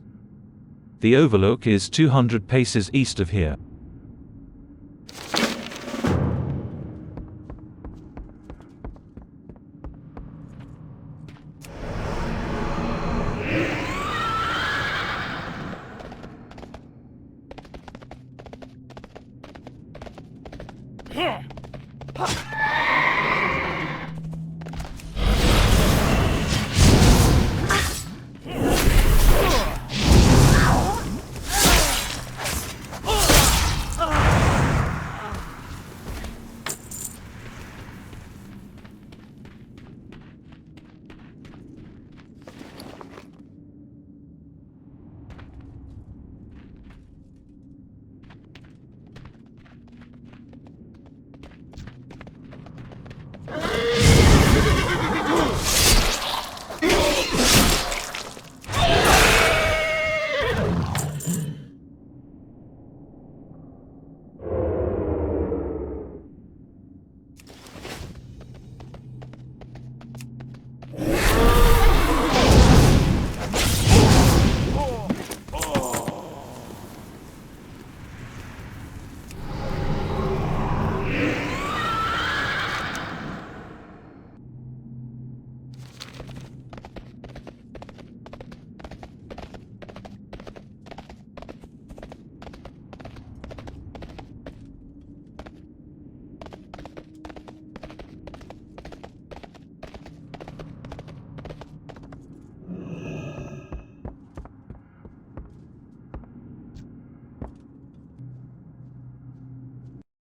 The Overlook is 200 paces east of here.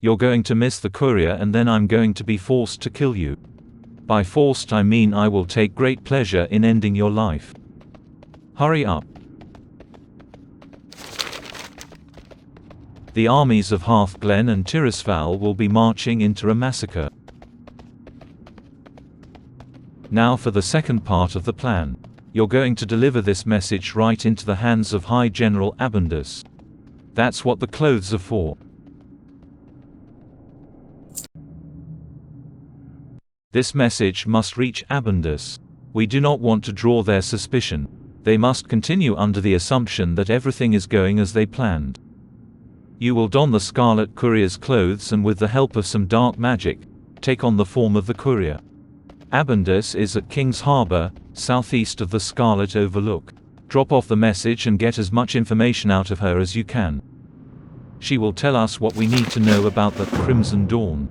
You're going to miss the courier and then I'm going to be forced to kill you. By forced I mean I will take great pleasure in ending your life. Hurry up. The armies of Hearthglen and Tirisfal will be marching into a massacre. Now for the second part of the plan. You're going to deliver this message right into the hands of High General Abundus. That's what the clothes are for. This message must reach Abundus. We do not want to draw their suspicion. They must continue under the assumption that everything is going as they planned. You will don the Scarlet Courier's clothes and with the help of some dark magic, take on the form of the courier. Abundus is at King's Harbor, southeast of the Scarlet Overlook. Drop off the message and get as much information out of her as you can. She will tell us what we need to know about the Crimson Dawn.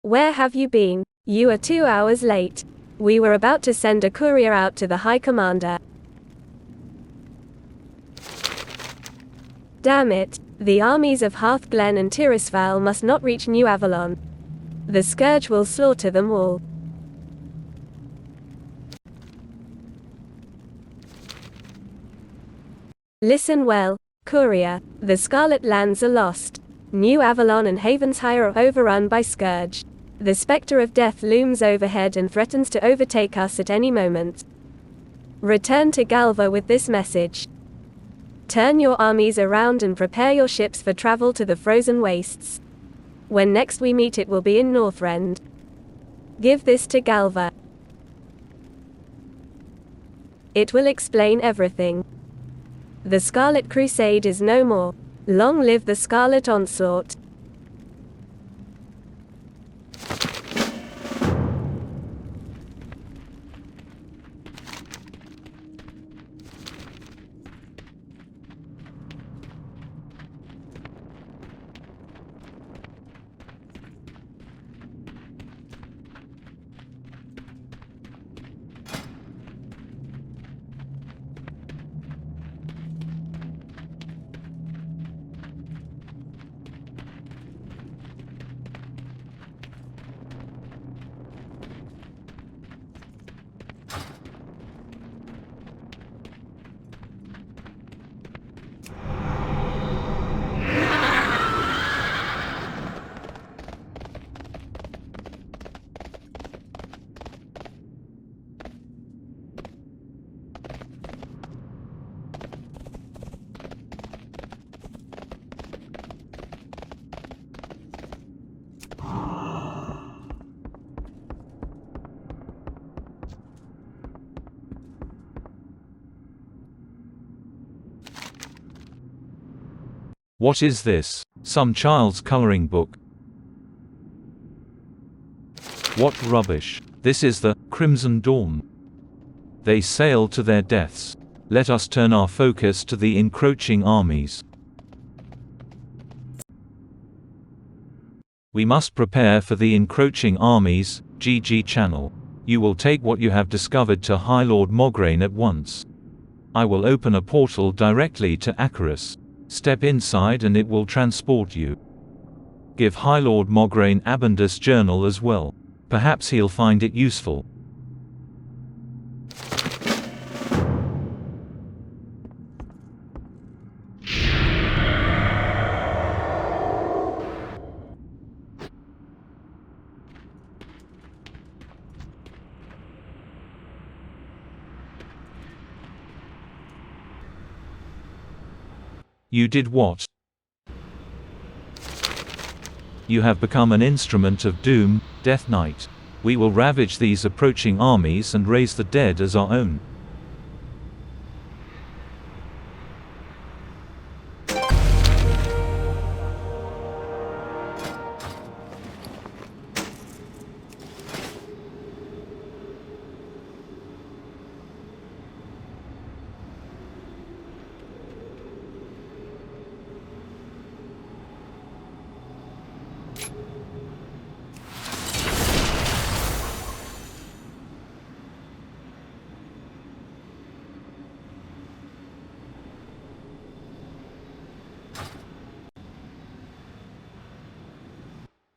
Where have you been? You are 2 hours late. We were about to send a courier out to the High Commander. Damn it, the armies of Hearthglen and Tirisfal must not reach New Avalon. The Scourge will slaughter them all. Listen well, courier, the Scarlet lands are lost. New Avalon and Havenshire are overrun by Scourge. The specter of death looms overhead and threatens to overtake us at any moment. Return to Galva with this message. Turn your armies around and prepare your ships for travel to the frozen wastes. When next we meet it will be in Northrend. Give this to Galva. It will explain everything. The Scarlet Crusade is no more. Long live the Scarlet Onslaught. What is this? Some child's coloring book? What rubbish. This is the Crimson Dawn. They sail to their deaths. Let us turn our focus to the encroaching armies. We must prepare for the encroaching armies. GG channel. You will take what you have discovered to High Lord Mograine at once. I will open a portal directly to Acherus. Step inside and it will transport you. Give High Lord Mograine Abundus journal as well. Perhaps he'll find it useful. You did what? You have become an instrument of doom, Death Knight. We will ravage these approaching armies and raise the dead as our own.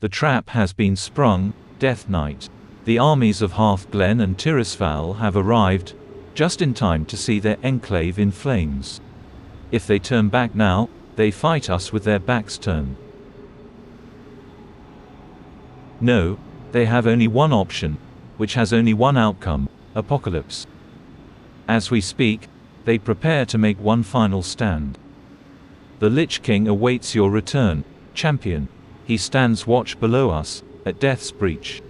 The trap has been sprung, Death Knight. The armies of Hearthglen and Tirisfal have arrived, just in time to see their enclave in flames. If they turn back now, they fight us with their backs turned. No, they have only one option, which has only one outcome, apocalypse. As we speak, they prepare to make one final stand. The Lich King awaits your return, champion. He stands watch below us, at Death's Breach.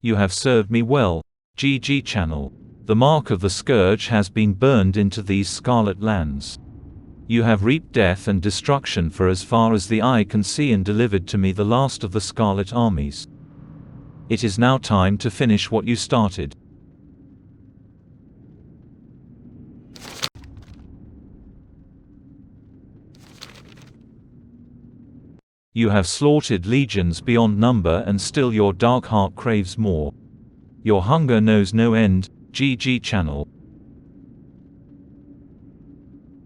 You have served me well, GG channel. The mark of the Scourge has been burned into these scarlet lands. You have reaped death and destruction for as far as the eye can see and delivered to me the last of the scarlet armies. It is now time to finish what you started. You have slaughtered legions beyond number and still your dark heart craves more. Your hunger knows no end, GG channel.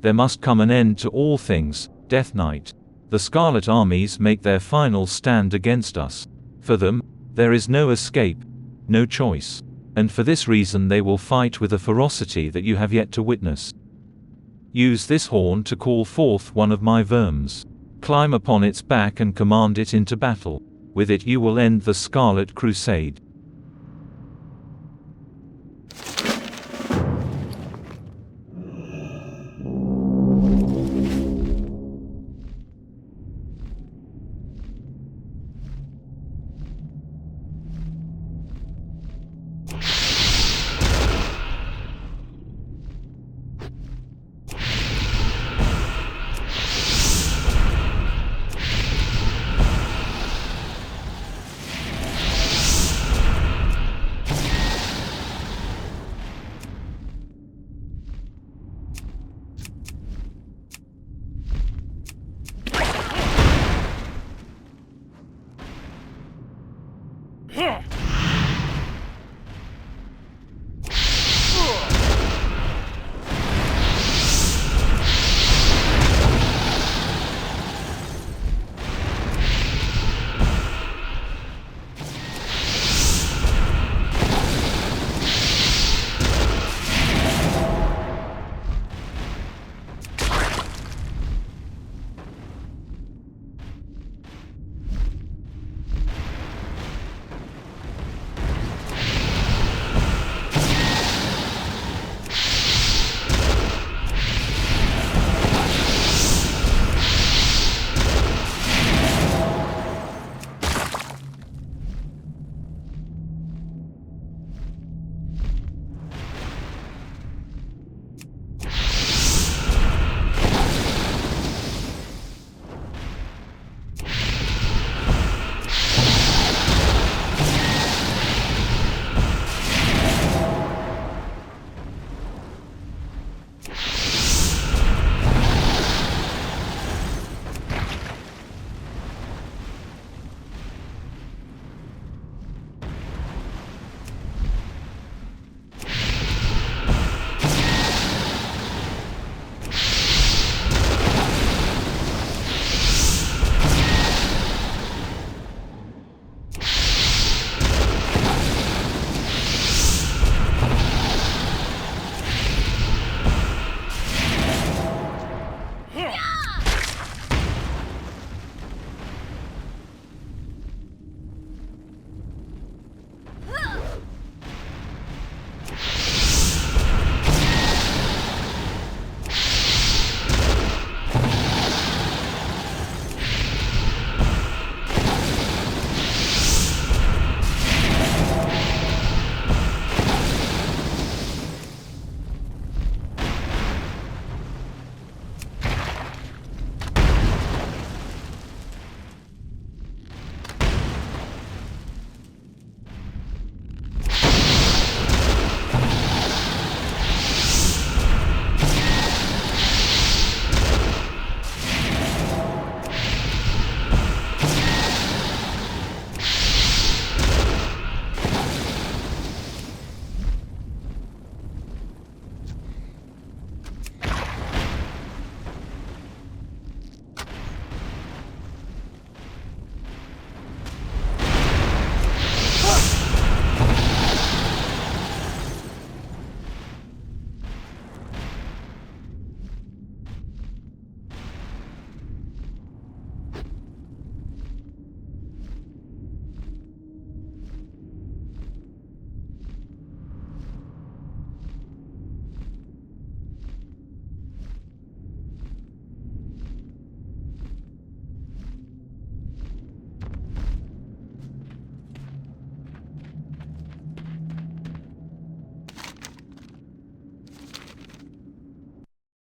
There must come an end to all things, Death Knight. The Scarlet armies make their final stand against us. For them, there is no escape, no choice. And for this reason they will fight with a ferocity that you have yet to witness. Use this horn to call forth one of my verms. Climb upon its back and command it into battle. With it you will end the Scarlet Crusade.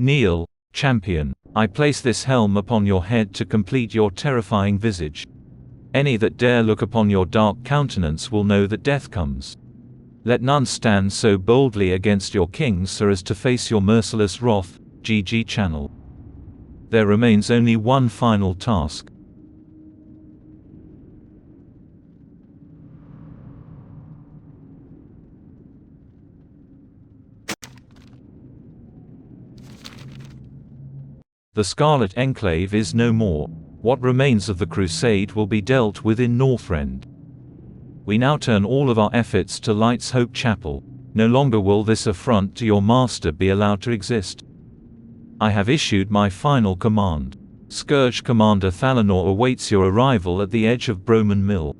Kneel, champion. I place this helm upon your head to complete your terrifying visage. Any that dare look upon your dark countenance will know that death comes. Let none stand so boldly against your king so as to face your merciless wrath, GG channel. There remains only one final task. The Scarlet Enclave is no more. What remains of the Crusade will be dealt with in Northrend. We now turn all of our efforts to Light's Hope Chapel. No longer will this affront to your master be allowed to exist. I have issued my final command. Scourge Commander Thalanor awaits your arrival at the edge of Broman Mill.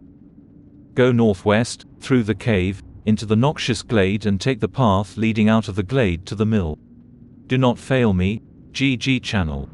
Go northwest, through the cave, into the noxious glade and take the path leading out of the glade to the mill. Do not fail me, GG Channel.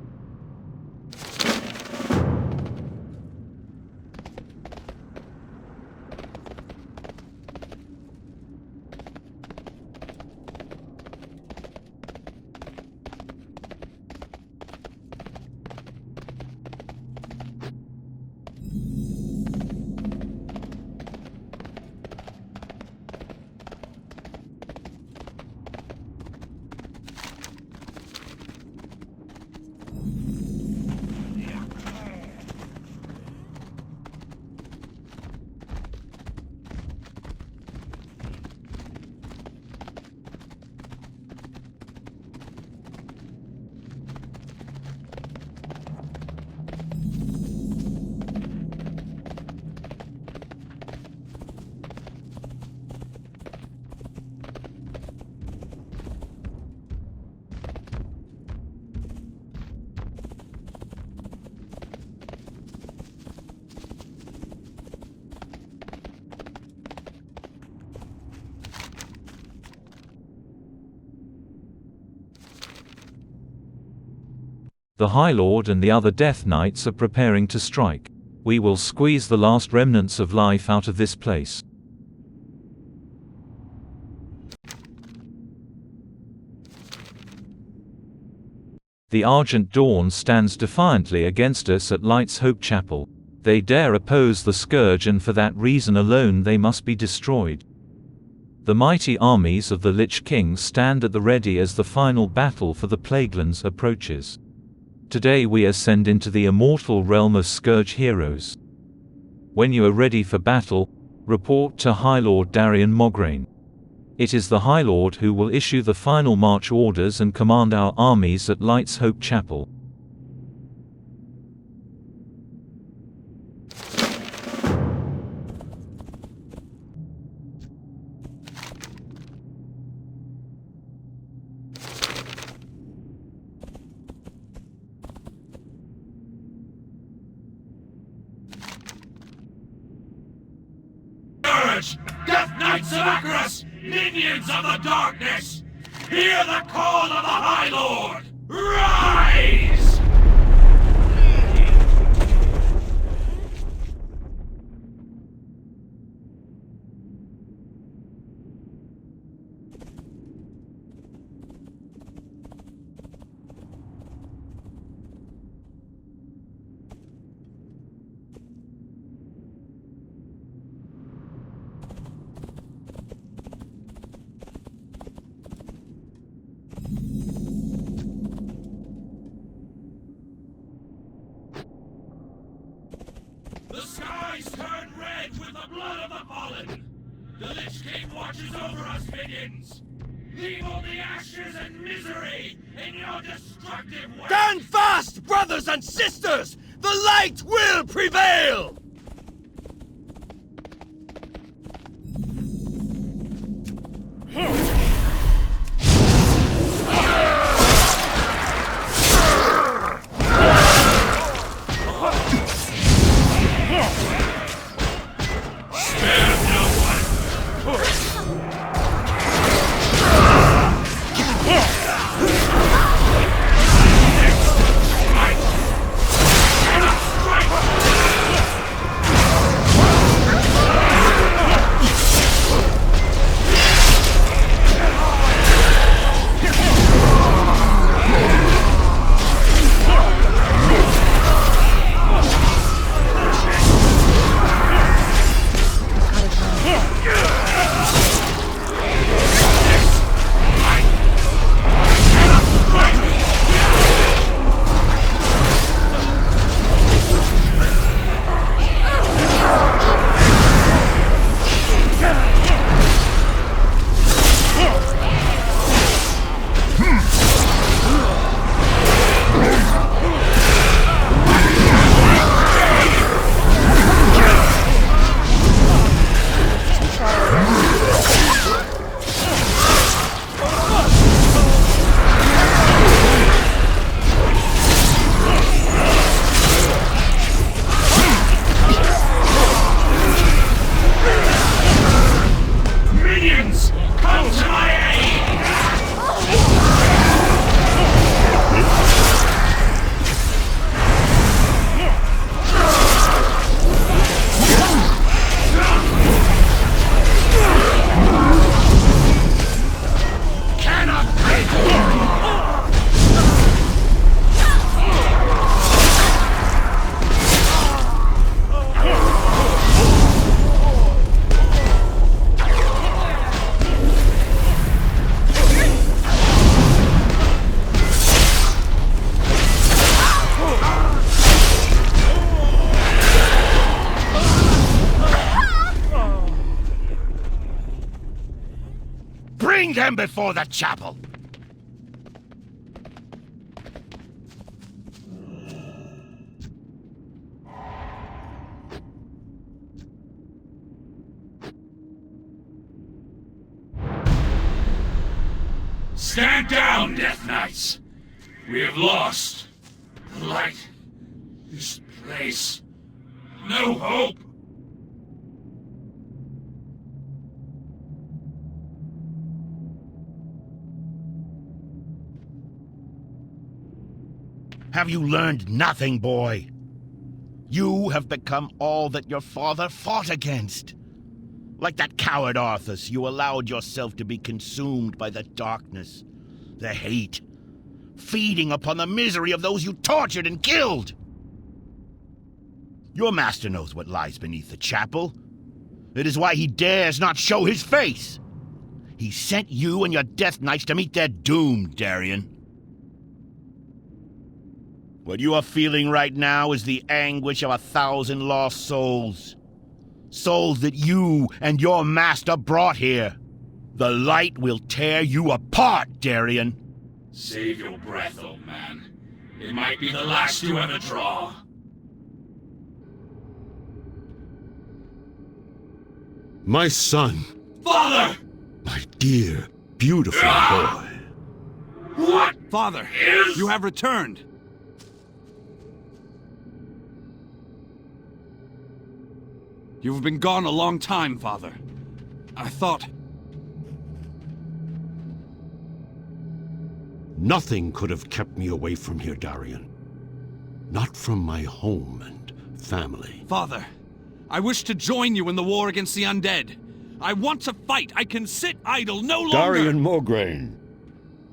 The High Lord and the other Death Knights are preparing to strike. We will squeeze the last remnants of life out of this place. The Argent Dawn stands defiantly against us at Light's Hope Chapel. They dare oppose the Scourge, and for that reason alone they must be destroyed. The mighty armies of the Lich King stand at the ready as the final battle for the Plaguelands approaches. Today we ascend into the immortal realm of Scourge heroes. When you are ready for battle, report to High Lord Darian Mograine. It is the High Lord who will issue the final march orders and command our armies at Light's Hope Chapel. Death Knights of Acherus, minions of the darkness, hear the call of the High Lord! Rise! The skies turn red with the blood of the fallen! The Lich King watches over us, minions! Leave all the ashes and misery in your destructive way! Stand fast, brothers and sisters! The light will prevail! them before the chapel! Stand down, Death Knights! We have lost. The light. This place. No hope! Have you learned nothing, boy? You have become all that your father fought against. Like that coward Arthas, you allowed yourself to be consumed by the darkness, the hate, feeding upon the misery of those you tortured and killed. Your master knows what lies beneath the chapel. It is why he dares not show his face. He sent you and your Death Knights to meet their doom, Darien. What you are feeling right now is the anguish of 1,000 lost souls. Souls that you and your master brought here. The light will tear you apart, Darien. Save your breath, old man. It might be the last you ever draw. My son. Father! My dear, beautiful boy. What? Father, Is- you have returned. You've been gone a long time, Father. I thought... Nothing could have kept me away from here, Darien. Not from my home and family. Father, I wish to join you in the war against the undead. I want to fight. I can sit idle no longer. Darien Mograine,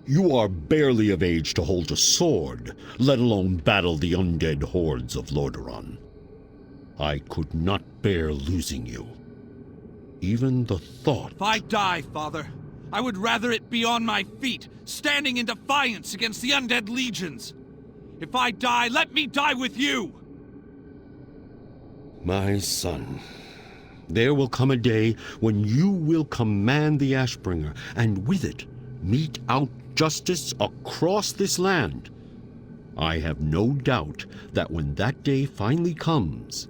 you are barely of age to hold a sword, let alone battle the undead hordes of Lordaeron. I could not bear losing you. Even the thought... If I die, Father, I would rather it be on my feet, standing in defiance against the undead legions. If I die, let me die with you! My son, there will come a day when you will command the Ashbringer, and with it, mete out justice across this land. I have no doubt that when that day finally comes,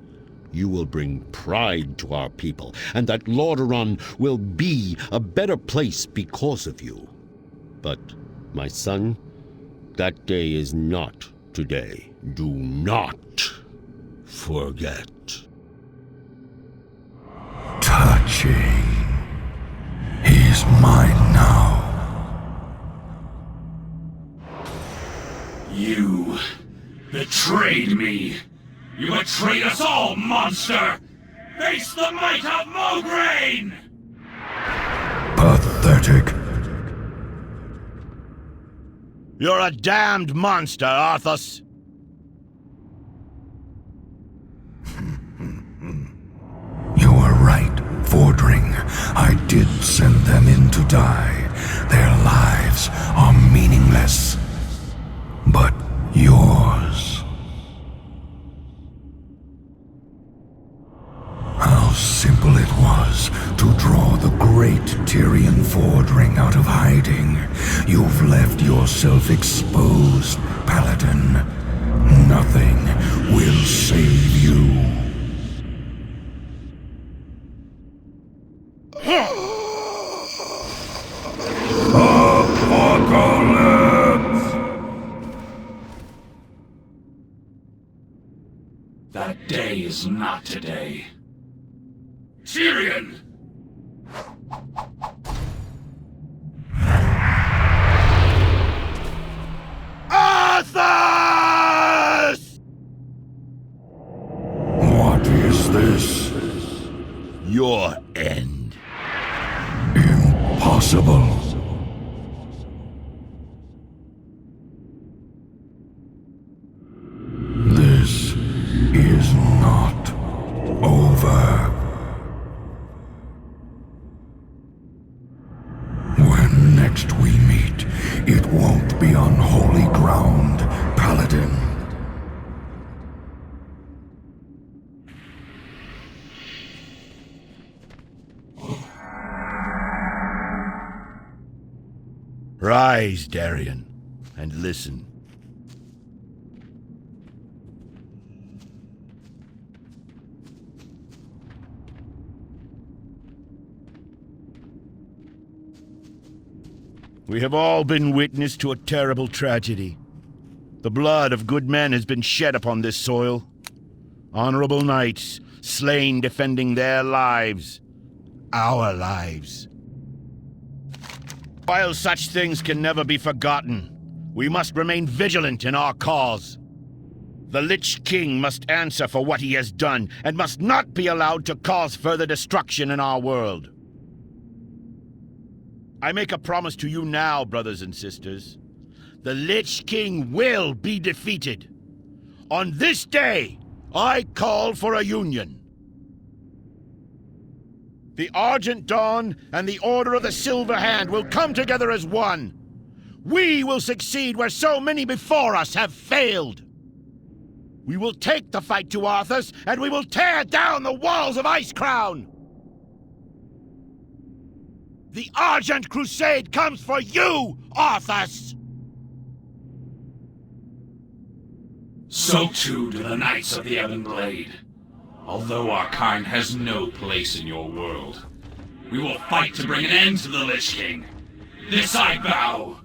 you will bring pride to our people, and that Lordaeron will be a better place because of you. But, my son, that day is not today. Do not forget. Touching. He's mine now. You betrayed me. You betrayed us all, monster! Face the might of Mograine! Pathetic. You're a damned monster, Arthas. You were right, Fordring. I did send them in to die. Their lives are meaningless. But yours... How simple it was to draw the great Tyrian Fordring out of hiding. You've left yourself exposed, Paladin. Nothing will save you. Apocalypse! That day is not today. Tyrion! Arthas! What is this? Your end. Impossible. This is not over. Rise, Darien, and listen. We have all been witness to a terrible tragedy. The blood of good men has been shed upon this soil. Honorable knights, slain defending their lives, our lives. While such things can never be forgotten, we must remain vigilant in our cause. The Lich King must answer for what he has done, and must not be allowed to cause further destruction in our world. I make a promise to you now, brothers and sisters. The Lich King will be defeated. On this day, I call for a union. The Argent Dawn and the Order of the Silver Hand will come together as one. We will succeed where so many before us have failed. We will take the fight to Arthas, and we will tear down the walls of Icecrown. The Argent Crusade comes for you, Arthas! So too do the Knights of the Ebon Blade. Although our kind has no place in your world, we will fight to bring an end to the Lich King. This I vow!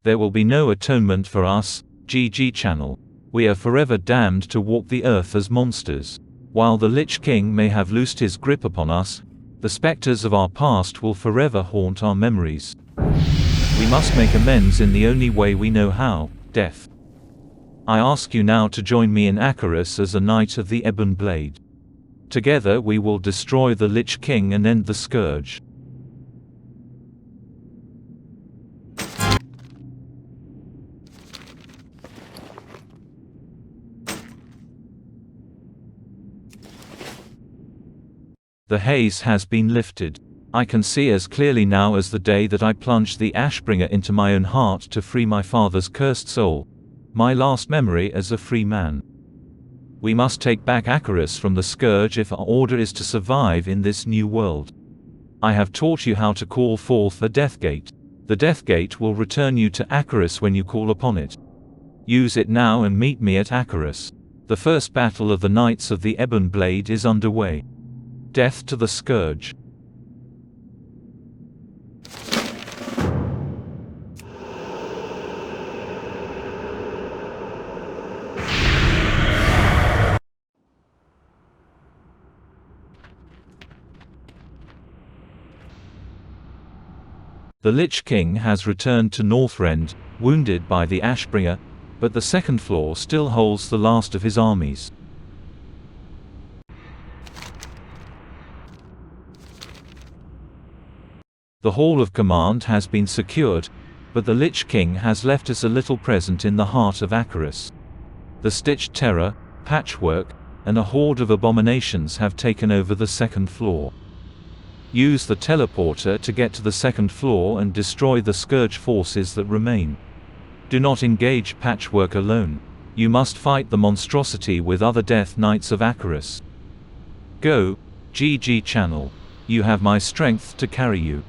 There will be no atonement for us, GG channel. We are forever damned to walk the earth as monsters. While the Lich King may have loosed his grip upon us, the specters of our past will forever haunt our memories. We must make amends in the only way we know how, death. I ask you now to join me in Acherus as a Knight of the Ebon Blade. Together we will destroy the Lich King and end the Scourge. The haze has been lifted. I can see as clearly now as the day that I plunged the Ashbringer into my own heart to free my father's cursed soul, my last memory as a free man. We must take back Acherus from the Scourge if our order is to survive in this new world. I have taught you how to call forth a Deathgate. The Deathgate will return you to Acherus when you call upon it. Use it now and meet me at Acherus. The first battle of the Knights of the Ebon Blade is underway. Death to the Scourge. The Lich King has returned to Northrend, wounded by the Ashbringer, but the second floor still holds the last of his armies. The Hall of Command has been secured, but the Lich King has left us a little present in the heart of Acherus. The Stitched Terror, Patchwork, and a horde of abominations have taken over the second floor. Use the teleporter to get to the second floor and destroy the Scourge forces that remain. Do not engage Patchwork alone. You must fight the monstrosity with other Death Knights of Acherus. Go, GG channel. You have my strength to carry you.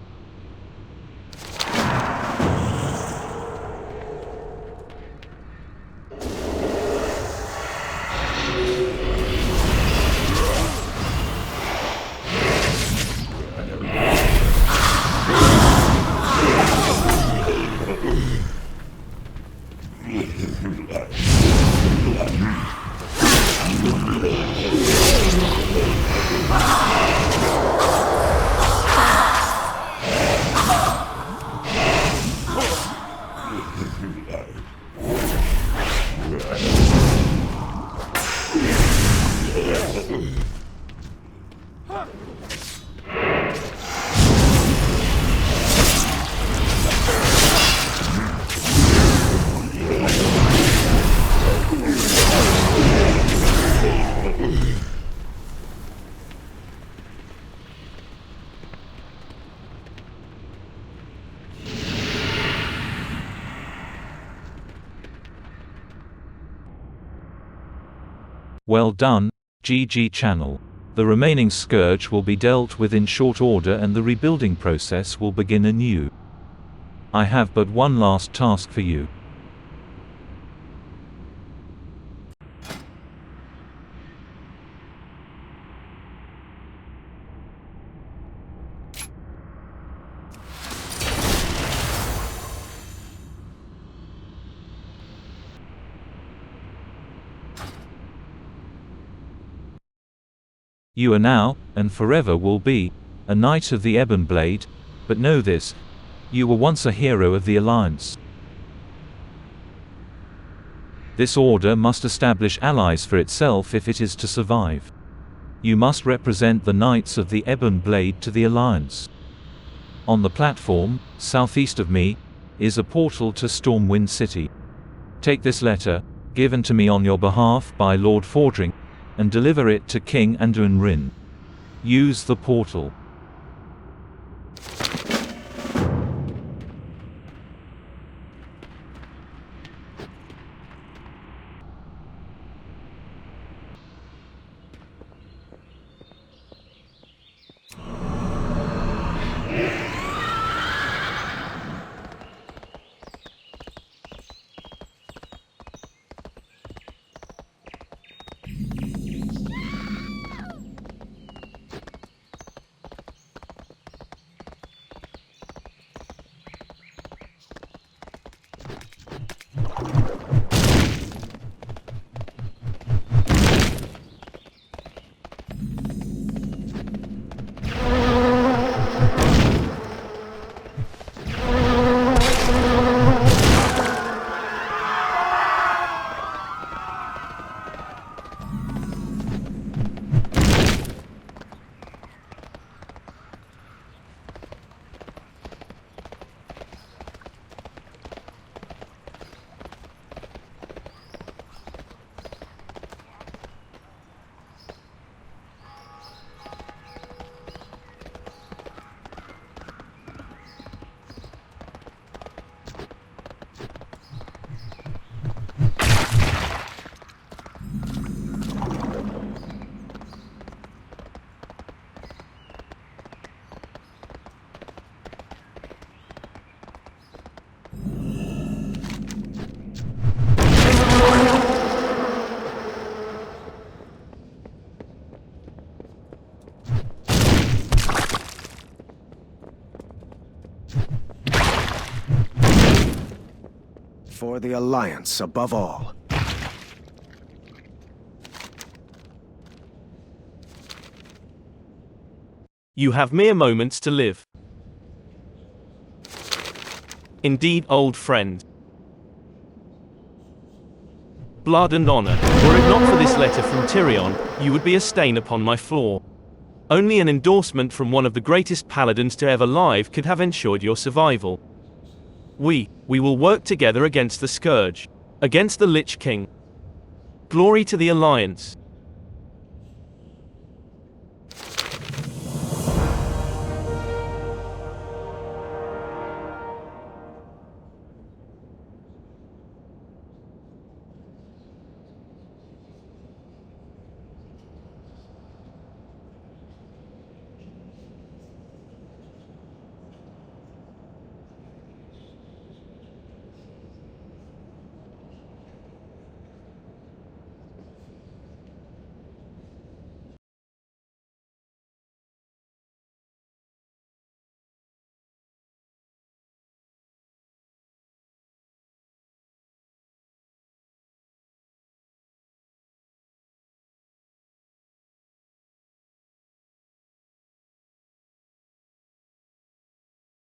Well done, GG channel. The remaining Scourge will be dealt with in short order and the rebuilding process will begin anew. I have but one last task for you. You are now, and forever will be, a knight of the Ebon Blade, but know this: you were once a hero of the Alliance. This order must establish allies for itself if it is to survive. You must represent the Knights of the Ebon Blade to the Alliance. On the platform, southeast of me, is a portal to Stormwind City. Take this letter, given to me on your behalf by Lord Forging, and deliver it to King Anduin Rin. Use the portal. For the Alliance above all. You have mere moments to live. Indeed, old friend. Blood and honor. Were it not for this letter from Tyrion, you would be a stain upon my floor. Only an endorsement from one of the greatest paladins to ever live could have ensured your survival. We will work together against the Scourge. Against the Lich King. Glory to the Alliance.